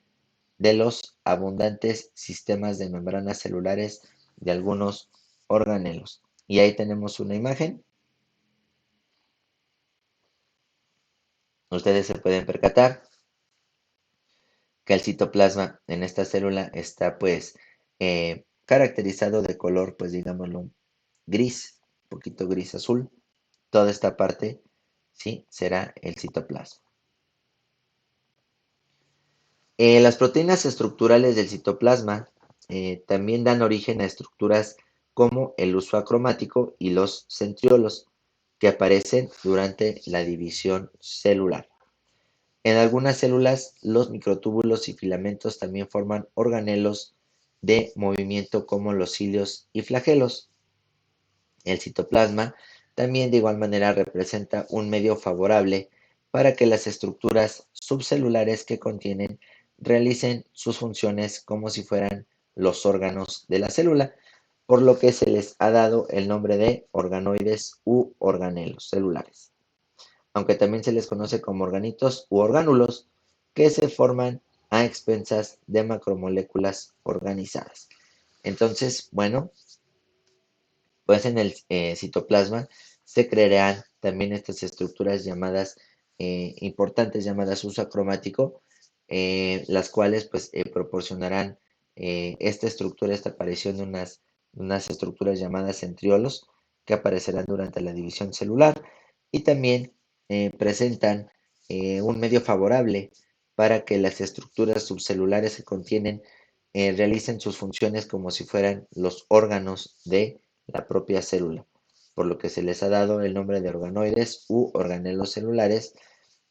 de los abundantes sistemas de membranas celulares de algunos organelos. Y ahí tenemos una imagen. Ustedes se pueden percatar que el citoplasma en esta célula está pues caracterizado de color, pues digámoslo, gris, un poquito gris azul. Toda esta parte, sí, será el citoplasma. Las proteínas estructurales del citoplasma también dan origen a estructuras como el uso acromático y los centriolos, que aparecen durante la división celular. En algunas células, los microtúbulos y filamentos también forman organelos de movimiento como los cilios y flagelos. El citoplasma también de igual manera representa un medio favorable para que las estructuras subcelulares que contienen realicen sus funciones como si fueran los órganos de la célula, por lo que se les ha dado el nombre de organoides u organelos celulares, aunque también se les conoce como organitos u orgánulos, que se forman a expensas de macromoléculas organizadas. Entonces, bueno, pues en el citoplasma se crearán también estas estructuras llamadas importantes, llamadas uso acromático, las cuales pues proporcionarán esta estructura, esta aparición de unas estructuras llamadas centriolos que aparecerán durante la división celular y también presentan un medio favorable para que las estructuras subcelulares que contienen realicen sus funciones como si fueran los órganos de la propia célula, por lo que se les ha dado el nombre de organoides u organelos celulares,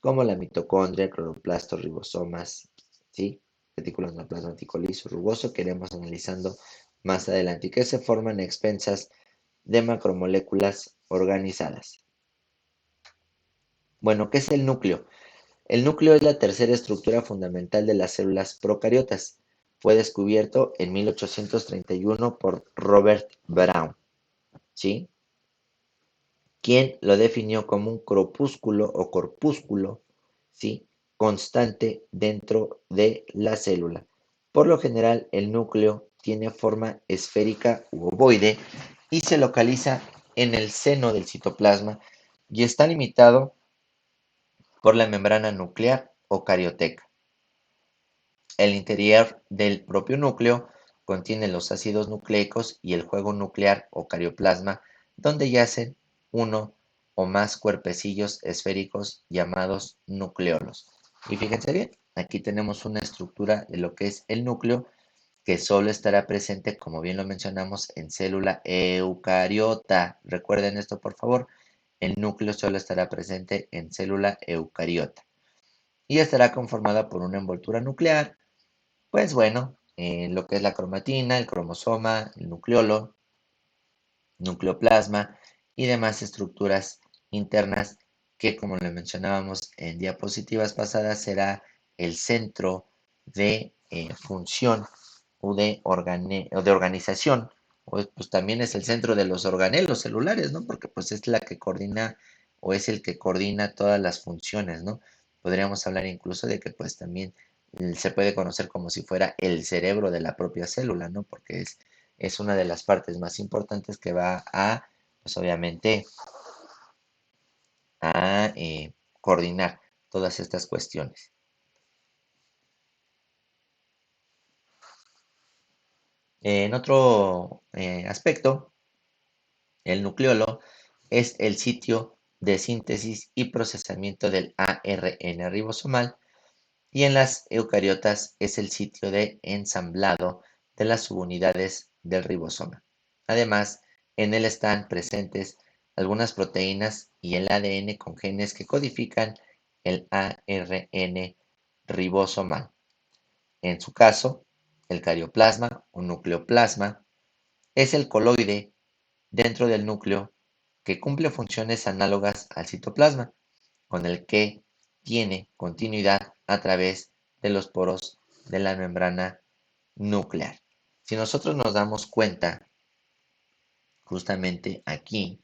como la mitocondria, cloroplasto, ribosomas, ¿sí? Retículo endoplasmático liso, rugoso, que iremos analizando más adelante, y que se forman a expensas de macromoléculas organizadas. Bueno, ¿qué es el núcleo? El núcleo es la tercera estructura fundamental de las células procariotas. Fue descubierto en 1831 por Robert Brown, ¿sí? Quien lo definió como un corpúsculo o corpúsculo, ¿sí? Constante dentro de la célula. Por lo general, el núcleo tiene forma esférica u ovoide y se localiza en el seno del citoplasma y está limitado por la membrana nuclear o carioteca. El interior del propio núcleo contiene los ácidos nucleicos y el juego nuclear o carioplasma, donde yacen uno o más cuerpecillos esféricos llamados nucleolos. Y fíjense bien, aquí tenemos una estructura de lo que es el núcleo, que solo estará presente, como bien lo mencionamos, en célula eucariota. Recuerden esto, por favor. El núcleo solo estará presente en célula eucariota y estará conformada por una envoltura nuclear, pues bueno, lo que es la cromatina, el cromosoma, el nucleolo, nucleoplasma y demás estructuras internas que, como le mencionábamos en diapositivas pasadas, será el centro de función o de organización, o pues también es el centro de los organelos celulares, ¿no? Porque pues es la que coordina o es el que coordina todas las funciones, ¿no? Podríamos hablar incluso de que pues también se puede conocer como si fuera el cerebro de la propia célula, ¿no? Porque es una de las partes más importantes que va a, pues obviamente, a coordinar todas estas cuestiones. En otro aspecto, el nucleolo es el sitio de síntesis y procesamiento del ARN ribosomal y en las eucariotas es el sitio de ensamblado de las subunidades del ribosoma. Además, en él están presentes algunas proteínas y el ADN con genes que codifican el ARN ribosomal. En su caso, el carioplasma o nucleoplasma es el coloide dentro del núcleo que cumple funciones análogas al citoplasma, con el que tiene continuidad a través de los poros de la membrana nuclear. Si nosotros nos damos cuenta, justamente aquí,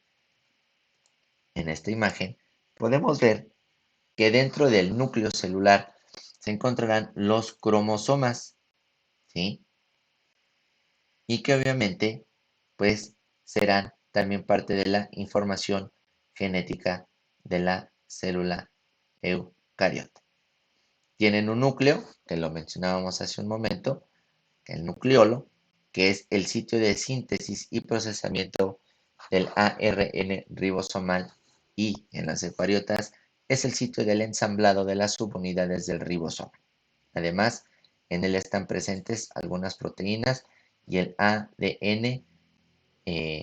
en esta imagen, podemos ver que dentro del núcleo celular se encontrarán los cromosomas, ¿sí? Y que obviamente, pues, serán también parte de la información genética de la célula eucariota. Tienen un núcleo, que lo mencionábamos hace un momento, el nucleolo, que es el sitio de síntesis y procesamiento del ARN ribosomal, y en las eucariotas es el sitio del ensamblado de las subunidades del ribosoma. Además, en él están presentes algunas proteínas y el ADN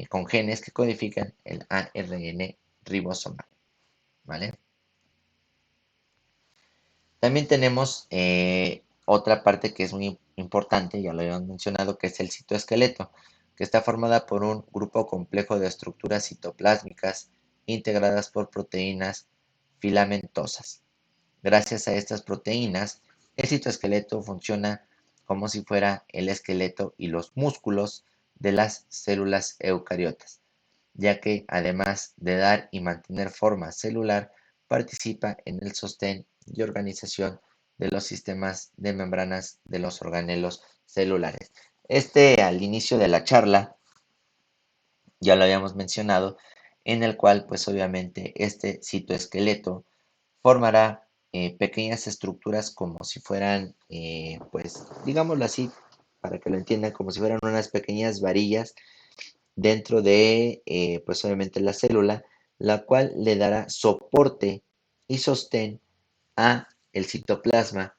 con genes que codifican el ARN ribosomal, ¿vale? También tenemos otra parte que es muy importante, ya lo habíamos mencionado, que es el citoesqueleto, que está formada por un grupo complejo de estructuras citoplásmicas integradas por proteínas filamentosas. Gracias a estas proteínas, el citoesqueleto funciona como si fuera el esqueleto y los músculos de las células eucariotas, ya que además de dar y mantener forma celular, participa en el sostén y organización de los sistemas de membranas de los organelos celulares. Al inicio de la charla ya lo habíamos mencionado, en el cual pues obviamente este citoesqueleto formará pequeñas estructuras como si fueran, pues digámoslo así, para que lo entiendan, como si fueran unas pequeñas varillas dentro de, pues obviamente la célula, la cual le dará soporte y sostén a el citoplasma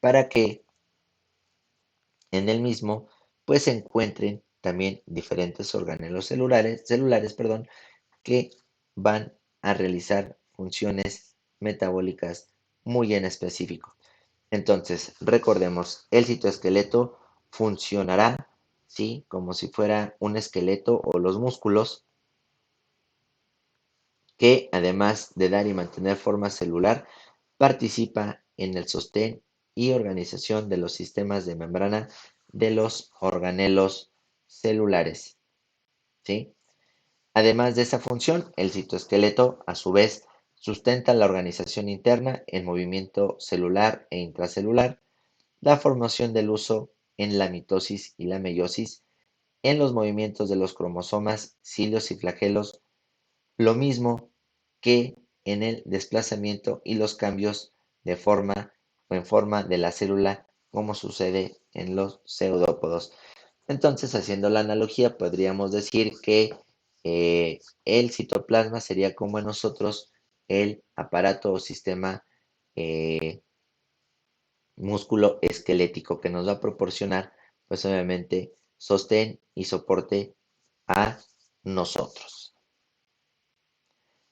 para que en el mismo pues se encuentren también diferentes organelos celulares, perdón, que van a realizar funciones metabólicas muy en específico. Entonces, recordemos, el citoesqueleto funcionará, ¿sí? Como si fuera un esqueleto o los músculos, que además de dar y mantener forma celular, participa en el sostén y organización de los sistemas de membrana de los organelos celulares, ¿sí? Además de esa función, el citoesqueleto, a su vez, sustenta la organización interna, el movimiento celular e intracelular, la formación del uso en la mitosis y la meiosis, en los movimientos de los cromosomas, cilios y flagelos, lo mismo que en el desplazamiento y los cambios de forma o en forma de la célula, como sucede en los pseudópodos. Entonces, haciendo la analogía, podríamos decir que el citoplasma sería como en nosotros el aparato o sistema eh, músculo esquelético que nos va a proporcionar, pues obviamente, sostén y soporte a nosotros.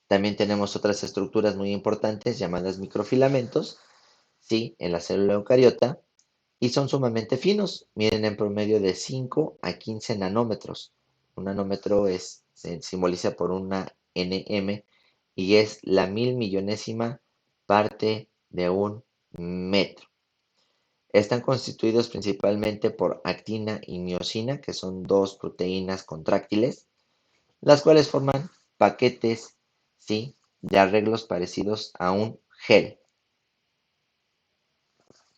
También tenemos otras estructuras muy importantes llamadas microfilamentos, ¿sí? En la célula eucariota, y son sumamente finos, miden en promedio de 5 a 15 nanómetros. Un nanómetro se simboliza por una nm y es la mil millonésima parte de un metro. Están constituidos principalmente por actina y miosina, que son dos proteínas contráctiles, las cuales forman paquetes, ¿sí? De arreglos parecidos a un gel.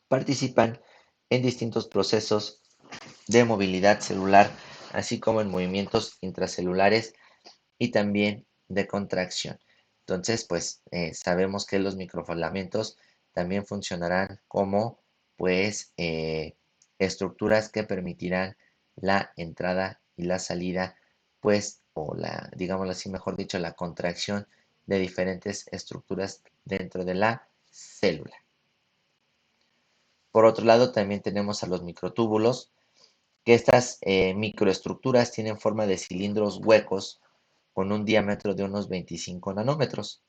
Participan en distintos procesos de movilidad celular, así como en movimientos intracelulares y también de contracción. Entonces, pues sabemos que los microfilamentos también funcionarán como pues estructuras que permitirán la entrada y la salida, pues, o la, digámoslo así, mejor dicho, la contracción de diferentes estructuras dentro de la célula. Por otro lado, también tenemos a los microtúbulos, que estas microestructuras tienen forma de cilindros huecos con un diámetro de unos 25 nanómetros.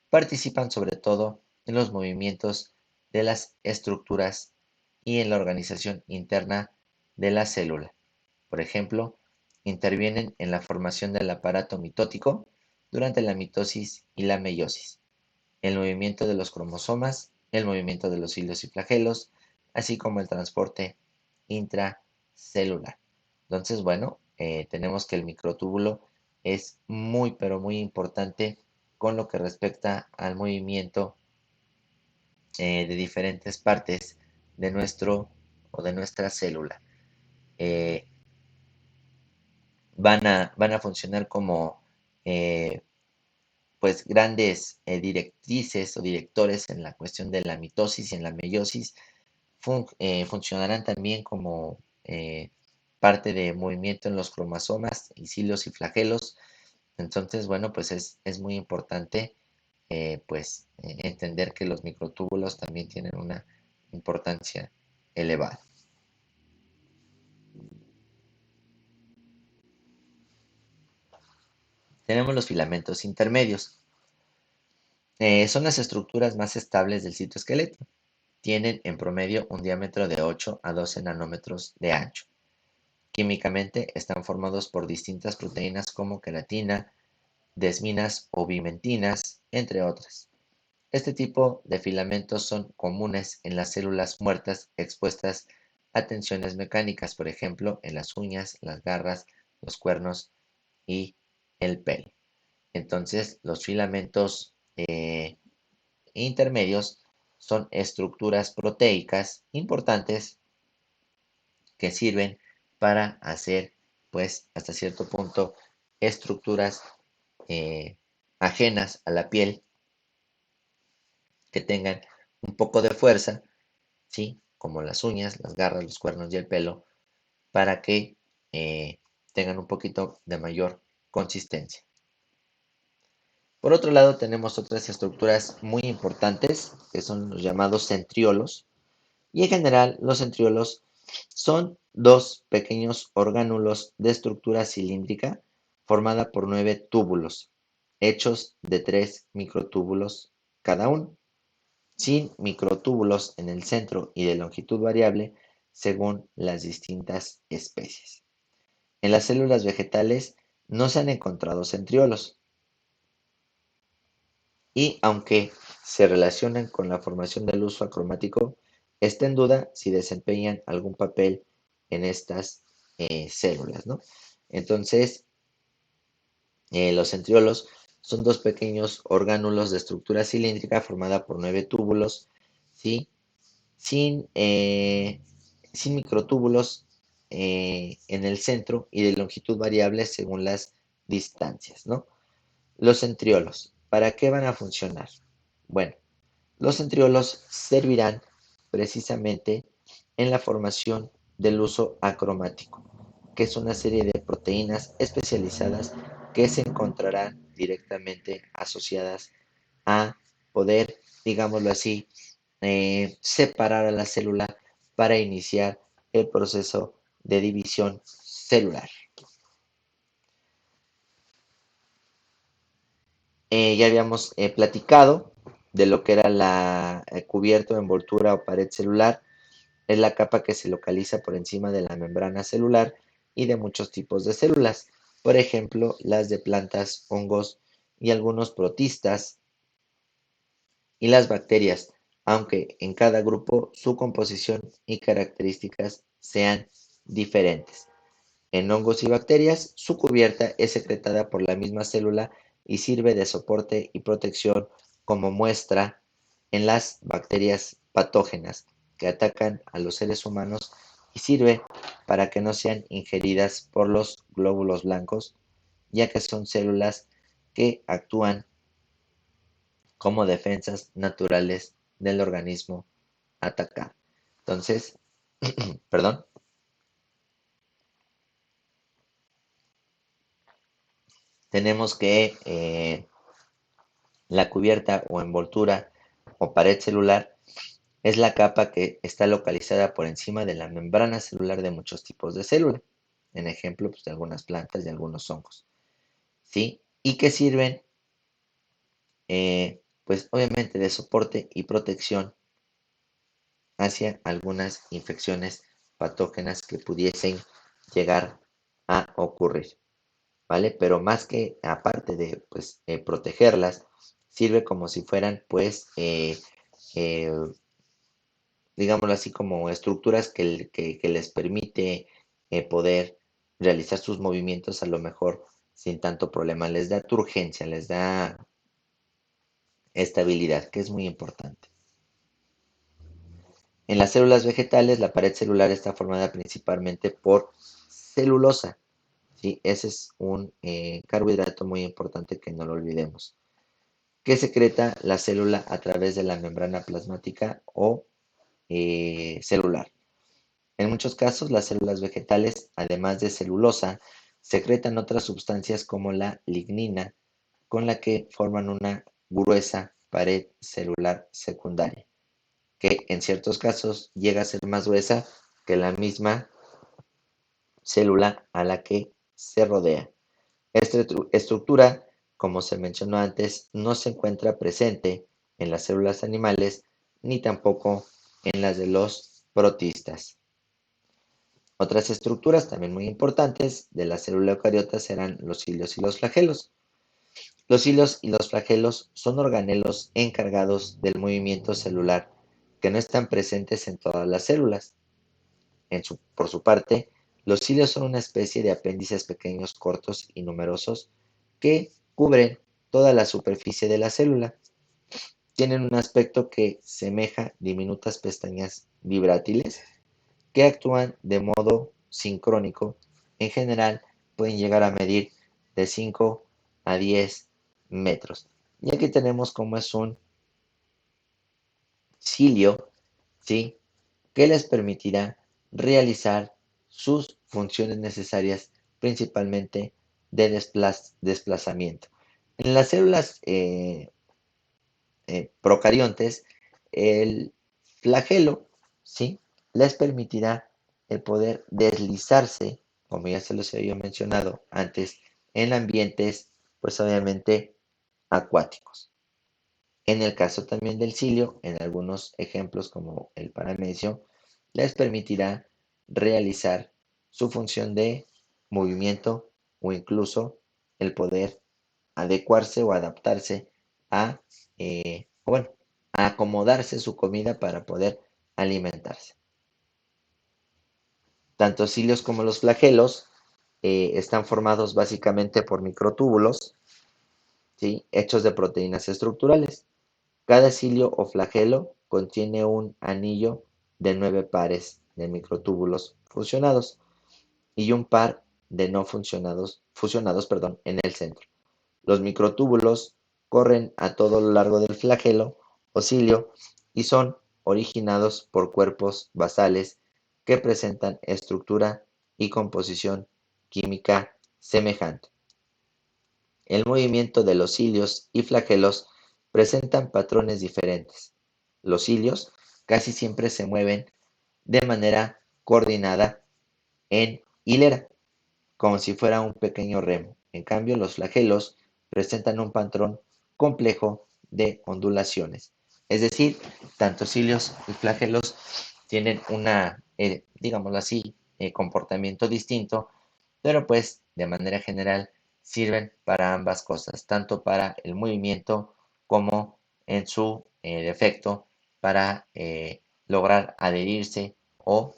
Participan sobre todo en los movimientos de las estructuras y en la organización interna de la célula. Por ejemplo, intervienen en la formación del aparato mitótico durante la mitosis y la meiosis, el movimiento de los cromosomas, el movimiento de los hilos y flagelos, así como el transporte intracelular. Entonces, bueno, tenemos que el microtúbulo es muy, pero muy importante con lo que respecta al movimiento de diferentes partes de nuestro o de nuestra célula. Eh, van a funcionar como eh, pues grandes directrices o directores en la cuestión de la mitosis y en la meiosis. Funcionarán también como parte de movimiento en los cromosomas y cilios y flagelos. Entonces, bueno, pues es muy importante entender que los microtúbulos también tienen una importancia elevada. Tenemos los filamentos intermedios. Son las estructuras más estables del citoesqueleto. Tienen en promedio un diámetro de 8 a 12 nanómetros de ancho. Químicamente están formados por distintas proteínas como queratina, desminas o bimentinas, entre otras. Este tipo de filamentos son comunes en las células muertas expuestas a tensiones mecánicas, por ejemplo, en las uñas, las garras, los cuernos y el pelo. Entonces, los filamentos intermedios son estructuras proteicas importantes que sirven para hacer, pues, hasta cierto punto, estructuras eh, ajenas a la piel que tengan un poco de fuerza, ¿sí? Como las uñas, las garras, los cuernos y el pelo, para que tengan un poquito de mayor consistencia. Por otro lado, tenemos otras estructuras muy importantes, que son los llamados centriolos, y en general los centriolos Son dos pequeños orgánulos de estructura cilíndrica formada por 9 túbulos, hechos de 3 microtúbulos cada uno, sin microtúbulos en el centro y de longitud variable según las distintas especies. En las células vegetales no se han encontrado centriolos y, aunque se relacionan con la formación del uso acromático, está en duda si desempeñan algún papel en estas células, ¿no? Entonces, los centriolos son dos pequeños orgánulos de estructura cilíndrica formada por 9 túbulos, ¿sí? sin, eh, sin microtúbulos en el centro y de longitud variable según las distancias, ¿no? Los centriolos, ¿para qué van a funcionar? Bueno, los centriolos servirán precisamente en la formación del uso acromático, que es una serie de proteínas especializadas que se encontrarán directamente asociadas a poder, digámoslo así, separar a la célula para iniciar el proceso de división celular. Ya habíamos platicado de lo que era la cubierta o envoltura o pared celular. Es la capa que se localiza por encima de la membrana celular y de muchos tipos de células. Por ejemplo, las de plantas, hongos y algunos protistas y las bacterias, aunque en cada grupo su composición y características sean diferentes. En hongos y bacterias, su cubierta es secretada por la misma célula y sirve de soporte y protección como muestra en las bacterias patógenas que atacan a los seres humanos y sirve para que no sean ingeridas por los glóbulos blancos, ya que son células que actúan como defensas naturales del organismo atacado. Entonces, perdón, tenemos que la cubierta o envoltura o pared celular es la capa que está localizada por encima de la membrana celular de muchos tipos de célula, en ejemplo pues, de algunas plantas y algunos hongos, ¿sí? Y que sirven, pues obviamente, de soporte y protección hacia algunas infecciones patógenas que pudiesen llegar a ocurrir, ¿vale? Pero más que, aparte de, pues, protegerlas, sirve como si fueran, pues, eh, digámoslo así, como estructuras que les permite poder realizar sus movimientos a lo mejor sin tanto problema. Les da turgencia, les da estabilidad, que es muy importante. En las células vegetales, la pared celular está formada principalmente por celulosa. ¿Sí? Ese es un carbohidrato muy importante que no lo olvidemos, que secreta la célula a través de la membrana plasmática o celular. En muchos casos, las células vegetales, además de celulosa, secretan otras sustancias como la lignina, con la que forman una gruesa pared celular secundaria, que en ciertos casos llega a ser más gruesa que la misma célula a la que se rodea. Esta estructura, como se mencionó antes, no se encuentra presente en las células animales ni tampoco en las de los protistas. Otras estructuras también muy importantes de la célula eucariota serán los cilios y los flagelos. Los cilios y los flagelos son organelos encargados del movimiento celular que no están presentes en todas las células. Por su parte, los cilios son una especie de apéndices pequeños, cortos y numerosos que cubren toda la superficie de la célula. Tienen un aspecto que semeja diminutas pestañas vibrátiles que actúan de modo sincrónico. En general, pueden llegar a medir de 5 a 10 metros. Y aquí tenemos cómo es un cilio, ¿sí? Que les permitirá realizar sus funciones necesarias, principalmente de desplazamiento. En las células procariontes, el flagelo, ¿sí? Les permitirá el poder deslizarse, como ya se los había mencionado antes, en ambientes, pues obviamente acuáticos. En el caso también del cilio, en algunos ejemplos como el paramecio, les permitirá realizar su función de movimiento o incluso el poder adecuarse o adaptarse a, bueno, a acomodarse su comida para poder alimentarse. Tanto cilios como los flagelos están formados básicamente por microtúbulos, ¿sí?, hechos de proteínas estructurales. Cada cilio o flagelo contiene un anillo de 9 pares de microtúbulos fusionados y un par de no fusionados, en el centro. Los microtúbulos corren a todo lo largo del flagelo o cilio y son originados por cuerpos basales que presentan estructura y composición química semejante. El movimiento de los cilios y flagelos presentan patrones diferentes. Los cilios casi siempre se mueven de manera coordinada en hilera, como si fuera un pequeño remo. En cambio, los flagelos presentan un patrón complejo de ondulaciones. Es decir, tanto cilios y flagelos tienen una, digámoslo así, comportamiento distinto, pero pues de manera general sirven para ambas cosas, tanto para el movimiento como en su defecto para lograr adherirse o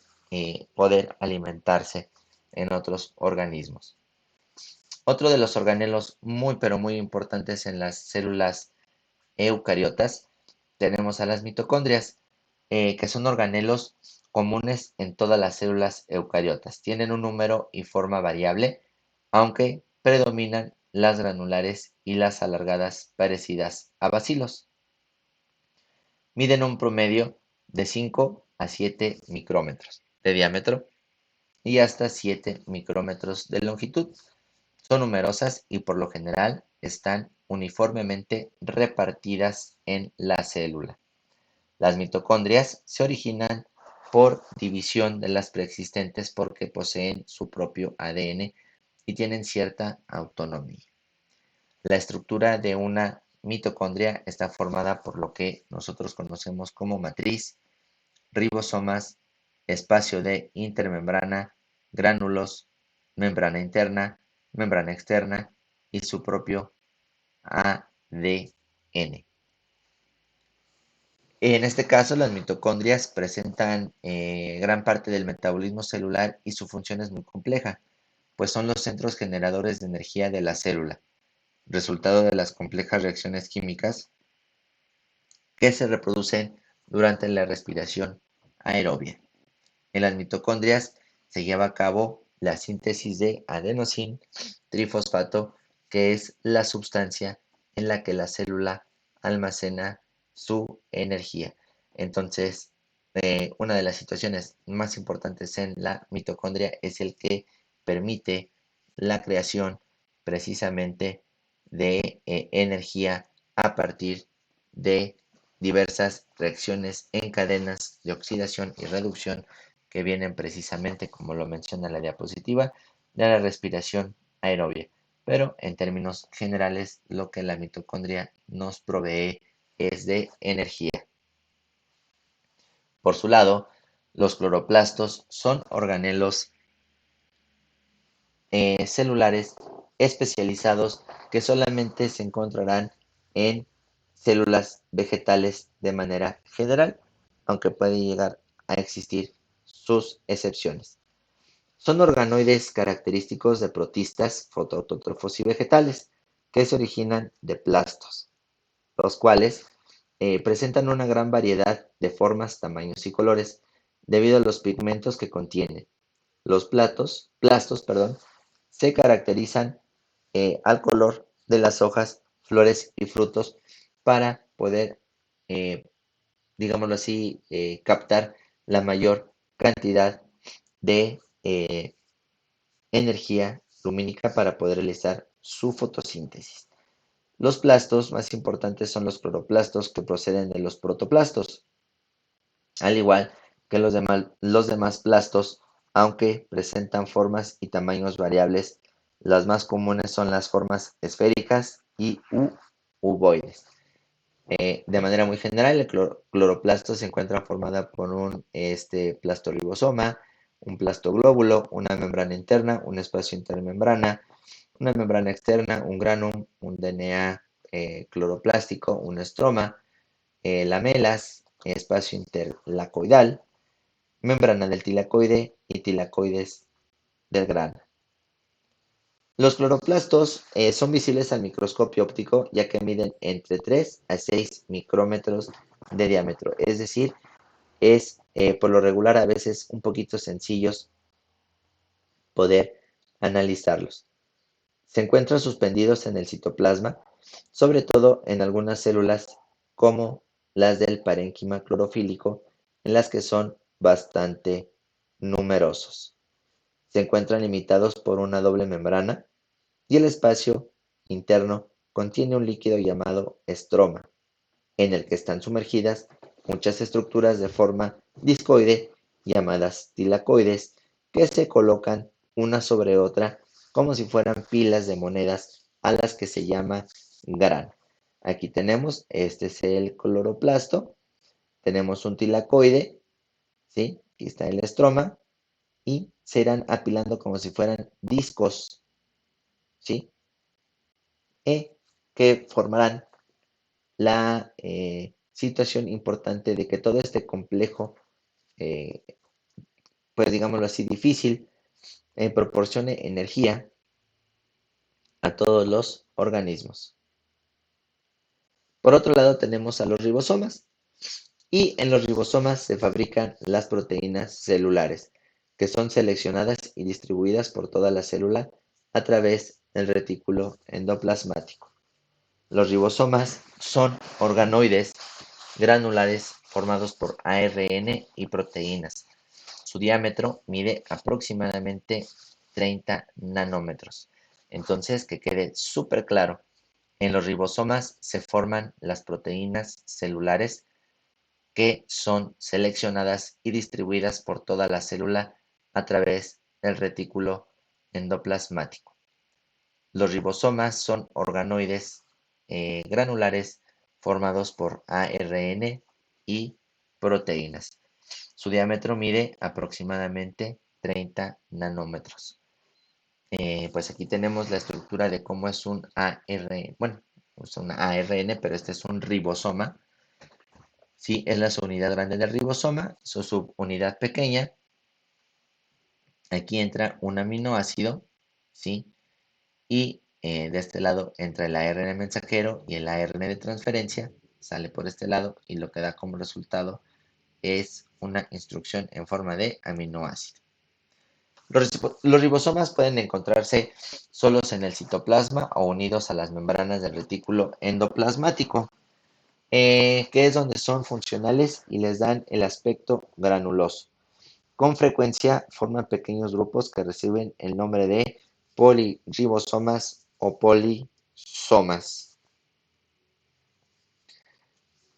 poder alimentarse en otros organismos. Otro de los organelos muy pero muy importantes en las células eucariotas tenemos a las mitocondrias, que son organelos comunes en todas las células eucariotas. Tienen un número y forma variable, aunque predominan las granulares y las alargadas parecidas a bacilos. Miden un promedio de 5 a 7 micrómetros de diámetro y hasta 7 micrómetros de longitud. Son numerosas y por lo general están uniformemente repartidas en la célula. Las mitocondrias se originan por división de las preexistentes porque poseen su propio ADN y tienen cierta autonomía. La estructura de una mitocondria está formada por lo que nosotros conocemos como matriz, ribosomas, espacio de intermembrana, gránulos, membrana interna, membrana externa y su propio ADN. En este caso, las mitocondrias presentan gran parte del metabolismo celular y su función es muy compleja, pues son los centros generadores de energía de la célula, resultado de las complejas reacciones químicas que se reproducen durante la respiración aerobia. En las mitocondrias se lleva a cabo la síntesis de adenosín trifosfato, que es la sustancia en la que la célula almacena su energía. Entonces, una de las situaciones más importantes en la mitocondria es el que permite la creación precisamente de energía a partir de diversas reacciones en cadenas de oxidación y reducción que vienen precisamente, como lo menciona la diapositiva, de la respiración aerobia. Pero en términos generales, lo que la mitocondria nos provee es de energía. Por su lado, los cloroplastos son organelos celulares especializados que solamente se encontrarán en células vegetales de manera general, aunque puede llegar a existir sus excepciones. Son organoides característicos de protistas, fotoautótrofos y vegetales que se originan de plastos, los cuales presentan una gran variedad de formas, tamaños y colores debido a los pigmentos que contienen. Los plastos, se caracterizan al color de las hojas, flores y frutos para poder, eh, digámoslo así, captar la mayor cantidad de energía lumínica para poder realizar su fotosíntesis. Los plastos más importantes son los cloroplastos que proceden de los protoplastos, al igual que los demás plastos aunque presentan formas y tamaños variables. Las más comunes son las formas esféricas y ovoides. De manera muy general, el cloroplasto se encuentra formada por un plastorribosoma, un plastoglóbulo, una membrana interna, un espacio intermembrana, una membrana externa, un granum, un DNA cloroplástico, un estroma, lamelas, espacio interlacoidal, membrana del tilacoide y tilacoides del grano. Los cloroplastos son visibles al microscopio óptico ya que miden entre 3 a 6 micrómetros de diámetro, es decir, es por lo regular a veces un poquito sencillos poder analizarlos. Se encuentran suspendidos en el citoplasma, sobre todo en algunas células como las del parénquima clorofílico, en las que son bastante numerosos. Se encuentran limitados por una doble membrana y el espacio interno contiene un líquido llamado estroma, en el que están sumergidas muchas estructuras de forma discoide llamadas tilacoides que se colocan una sobre otra como si fueran pilas de monedas a las que se llama grano. Aquí tenemos, este es el cloroplasto, tenemos un tilacoide, ¿sí? Aquí está el estroma y se irán apilando como si fueran discos, ¿sí? Que formarán la situación importante de que todo este complejo, eh, pues digámoslo así, difícil, proporcione energía a todos los organismos. Por otro lado tenemos a los ribosomas y en los ribosomas se fabrican las proteínas celulares que son seleccionadas y distribuidas por toda la célula a través del retículo endoplasmático. Los ribosomas son organoides granulares formados por ARN y proteínas. Su diámetro mide aproximadamente 30 nanómetros. Entonces, que quede súper claro, en los ribosomas se forman las proteínas celulares que son seleccionadas y distribuidas por toda la célula a través del retículo endoplasmático. Los ribosomas son organoides granulares formados por ARN y proteínas. Su diámetro mide aproximadamente 30 nanómetros. Pues aquí tenemos la estructura de cómo es un ARN, bueno, es una ARN, pero este es un ribosoma. Sí, es la subunidad grande del ribosoma, su subunidad pequeña. Aquí entra un aminoácido, ¿sí? Y de este lado entra el ARN mensajero y el ARN de transferencia, sale por este lado y lo que da como resultado es una instrucción en forma de aminoácido. Los ribosomas pueden encontrarse solos en el citoplasma o unidos a las membranas del retículo endoplasmático, que es donde son funcionales y les dan el aspecto granuloso. Con frecuencia forman pequeños grupos que reciben el nombre de poliribosomas o polisomas.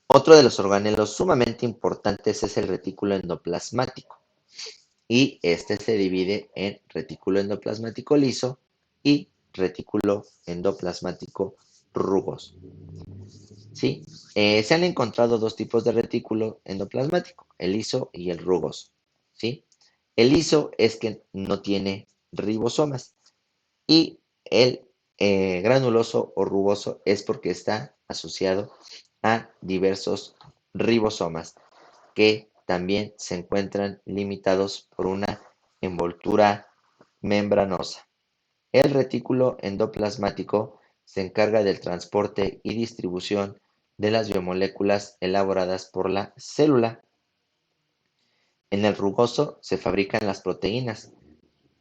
Otro de los organelos sumamente importantes es el retículo endoplasmático y este se divide en retículo endoplasmático liso y retículo endoplasmático rugoso. ¿Sí? Se han encontrado dos tipos de retículo endoplasmático, el liso y el rugoso. ¿Sí? El liso es que no tiene ribosomas y el granuloso o rugoso es porque está asociado a diversos ribosomas que también se encuentran limitados por una envoltura membranosa. El retículo endoplasmático se encarga del transporte y distribución de las biomoléculas elaboradas por la célula. En el rugoso se fabrican las proteínas,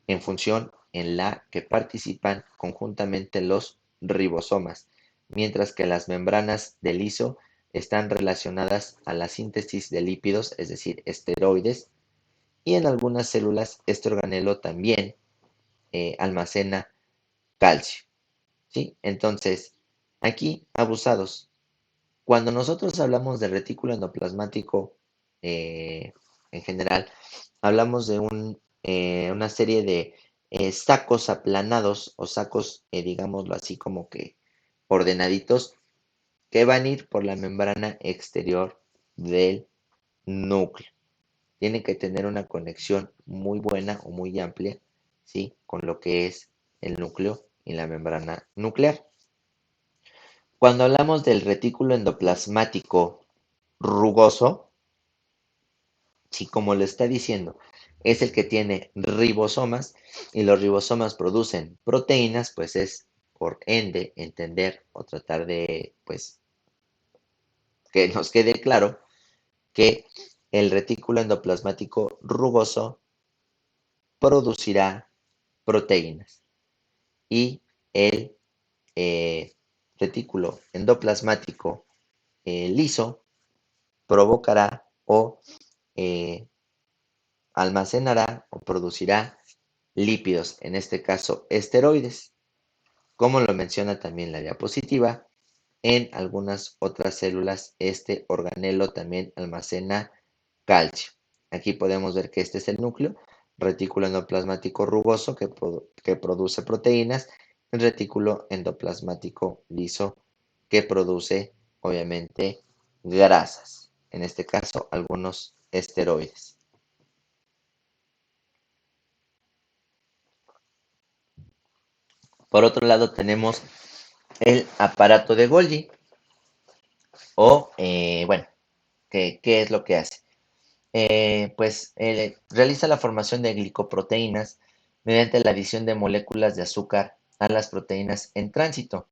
en función en la que participan conjuntamente los ribosomas, mientras que las membranas del liso están relacionadas a la síntesis de lípidos, es decir, esteroides, y en algunas células este organelo también almacena calcio. ¿Sí? Entonces, aquí abusados. Cuando nosotros hablamos de retículo endoplasmático en general, hablamos de un una serie de sacos aplanados o sacos, digámoslo así, como que ordenaditos, que van a ir por la membrana exterior del núcleo. Tiene que tener una conexión muy buena o muy amplia, ¿sí? Con lo que es el núcleo y la membrana nuclear. Cuando hablamos del retículo endoplasmático rugoso, sí, como lo está diciendo, es el que tiene ribosomas y los ribosomas producen proteínas, pues es por ende entender o tratar de, pues, que nos quede claro que el retículo endoplasmático rugoso producirá proteínas y el retículo endoplasmático liso provocará o eh, almacenará o producirá lípidos, en este caso esteroides, como lo menciona también la diapositiva. En algunas otras células este organelo también almacena calcio. Aquí podemos ver que este es el núcleo, retículo endoplasmático rugoso que produce proteínas, el retículo endoplasmático liso que produce obviamente grasas, en este caso algunos esteroides. Por otro lado tenemos el aparato de Golgi o, bueno, ¿qué es lo que hace? Realiza la formación de glicoproteínas mediante la adición de moléculas de azúcar a las proteínas en tránsito,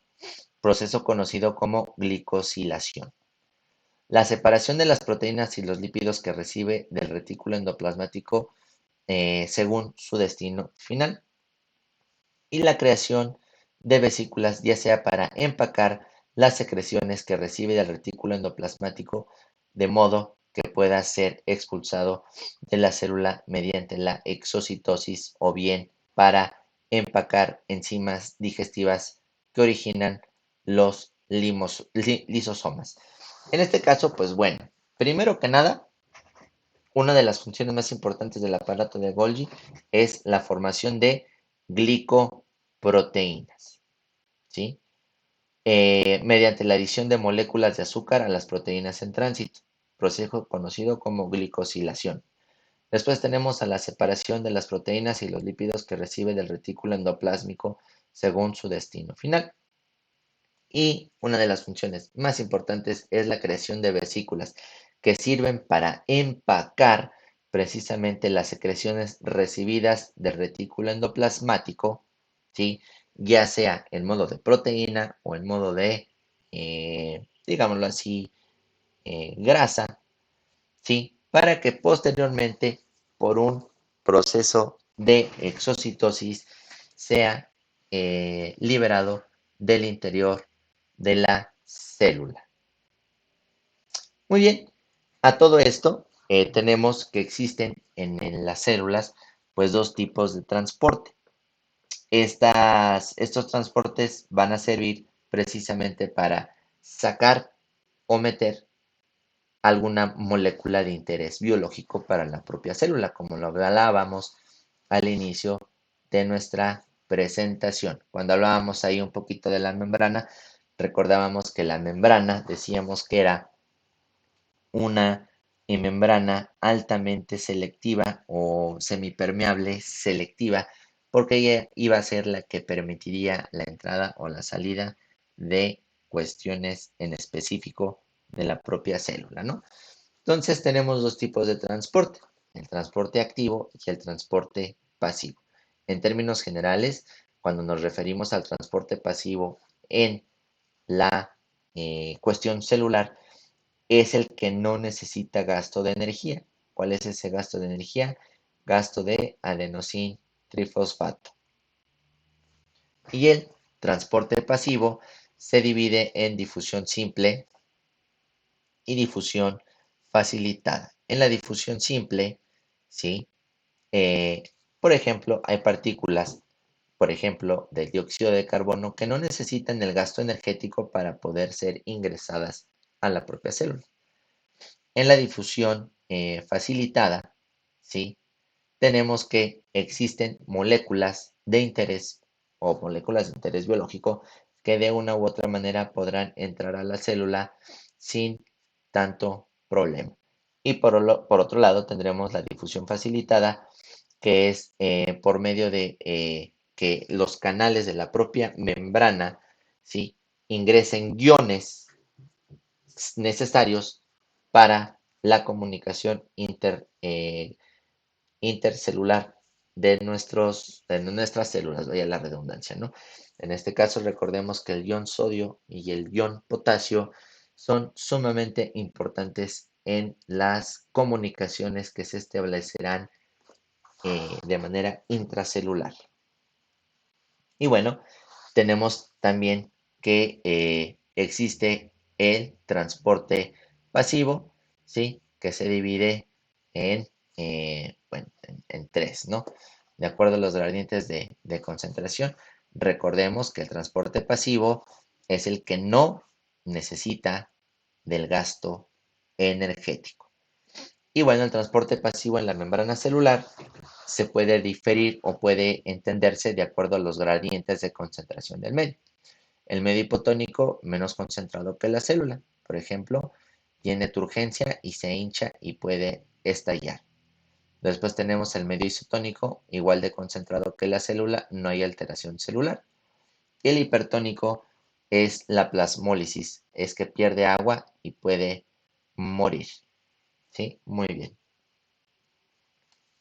proceso conocido como glicosilación. La separación de las proteínas y los lípidos que recibe del retículo endoplasmático según su destino final. Y la creación de vesículas, ya sea para empacar las secreciones que recibe del retículo endoplasmático, de modo que pueda ser expulsado de la célula mediante la exocitosis o bien para empacar enzimas digestivas que originan los lisosomas. En este caso, pues bueno, primero que nada, una de las funciones más importantes del aparato de Golgi es la formación de glicoproteínas, ¿sí? Mediante la adición de moléculas de azúcar a las proteínas en tránsito, proceso conocido como glicosilación. Después tenemos a la separación de las proteínas y los lípidos que recibe del retículo endoplásmico según su destino final. Y una de las funciones más importantes es la creación de vesículas que sirven para empacar precisamente las secreciones recibidas del retículo endoplasmático, ¿sí? Ya sea en modo de proteína o en modo de, digámoslo así, grasa, ¿sí? Para que posteriormente, por un proceso de exocitosis, sea liberado del interior de la célula. Muy bien, a todo esto tenemos que existen en las células pues dos tipos de transporte. Estos transportes van a servir precisamente para sacar o meter alguna molécula de interés biológico para la propia célula, como lo hablábamos al inicio de nuestra presentación. Cuando hablábamos ahí un poquito de la membrana, recordábamos que la membrana decíamos que era una membrana altamente selectiva o semipermeable selectiva, porque ella iba a ser la que permitiría la entrada o la salida de cuestiones en específico de la propia célula, ¿no? Entonces tenemos dos tipos de transporte, el transporte activo y el transporte pasivo. En términos generales, cuando nos referimos al transporte pasivo en la cuestión celular, es el que no necesita gasto de energía. ¿Cuál es ese gasto de energía? Gasto de adenosín trifosfato. Y el transporte pasivo se divide en difusión simple y difusión facilitada. En la difusión simple, ¿sí? Eh, por ejemplo, hay partículas, por ejemplo, del dióxido de carbono que no necesitan el gasto energético para poder ser ingresadas a la propia célula. En la difusión facilitada, ¿sí? tenemos que existen moléculas de interés o moléculas de interés biológico que de una u otra manera podrán entrar a la célula sin tanto problema. Y por otro lado tendremos la difusión facilitada, que es por medio de que los canales de la propia membrana, ¿sí?, ingresen iones necesarios para la comunicación intercelular de nuestras células, vaya la redundancia, ¿no? En este caso, recordemos que el ion sodio y el ion potasio son sumamente importantes en las comunicaciones que se establecerán de manera intracelular. Y bueno, tenemos también que existe el transporte pasivo, ¿sí?, que se divide bueno, en tres, ¿no? De acuerdo a los gradientes de concentración. Recordemos que el transporte pasivo es el que no necesita del gasto energético. Y bueno, el transporte pasivo en la membrana celular se puede diferir o puede entenderse de acuerdo a los gradientes de concentración del medio. El medio hipotónico menos concentrado que la célula, por ejemplo, tiene turgencia y se hincha y puede estallar. Después tenemos el medio isotónico, igual de concentrado que la célula, no hay alteración celular. Y el hipertónico es la plasmólisis, es que pierde agua y puede morir. ¿Sí? Muy bien.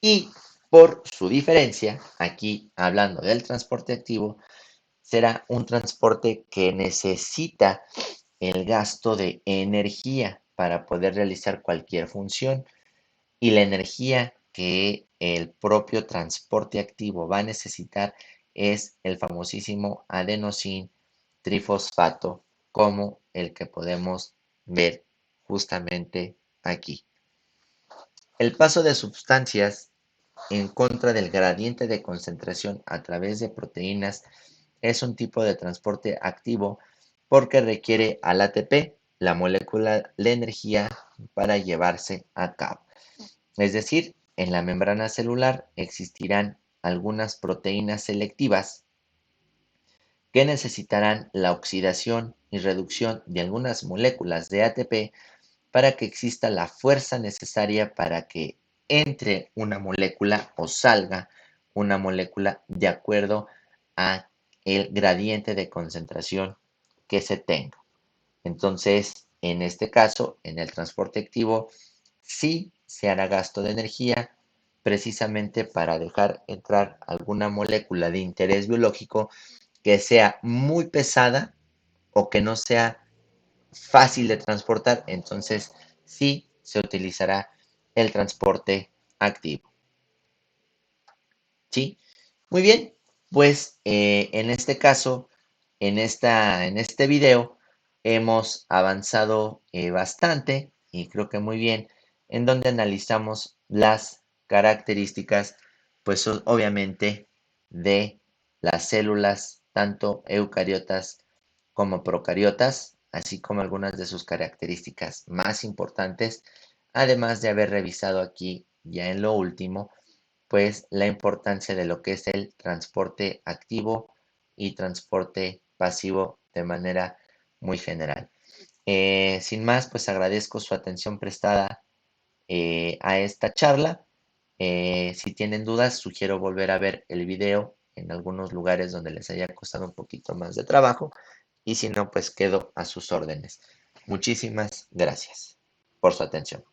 Y por su diferencia, aquí hablando del transporte activo, será un transporte que necesita el gasto de energía para poder realizar cualquier función, y la energía que el propio transporte activo va a necesitar es el famosísimo adenosín trifosfato, como el que podemos ver justamente aquí. El paso de sustancias en contra del gradiente de concentración a través de proteínas es un tipo de transporte activo porque requiere al ATP, la molécula de energía, para llevarse a cabo. Es decir, en la membrana celular existirán algunas proteínas selectivas que necesitarán la oxidación y reducción de algunas moléculas de ATP para que exista la fuerza necesaria para que entre una molécula o salga una molécula de acuerdo a el gradiente de concentración que se tenga. Entonces, en este caso, en el transporte activo, sí se hará gasto de energía precisamente para dejar entrar alguna molécula de interés biológico que sea muy pesada o que no sea fácil de transportar. Entonces, sí se utilizará el transporte activo. ¿Sí? Muy bien, pues en este caso, en este video, hemos avanzado bastante y creo que muy bien, en donde analizamos las características, pues obviamente, de las células, tanto eucariotas como procariotas, así como algunas de sus características más importantes, además de haber revisado aquí, ya en lo último, pues la importancia de lo que es el transporte activo y transporte pasivo de manera muy general. Sin más, pues agradezco su atención prestada a esta charla. Si tienen dudas, sugiero volver a ver el video en algunos lugares donde les haya costado un poquito más de trabajo, y si no, pues quedo a sus órdenes. Muchísimas gracias por su atención.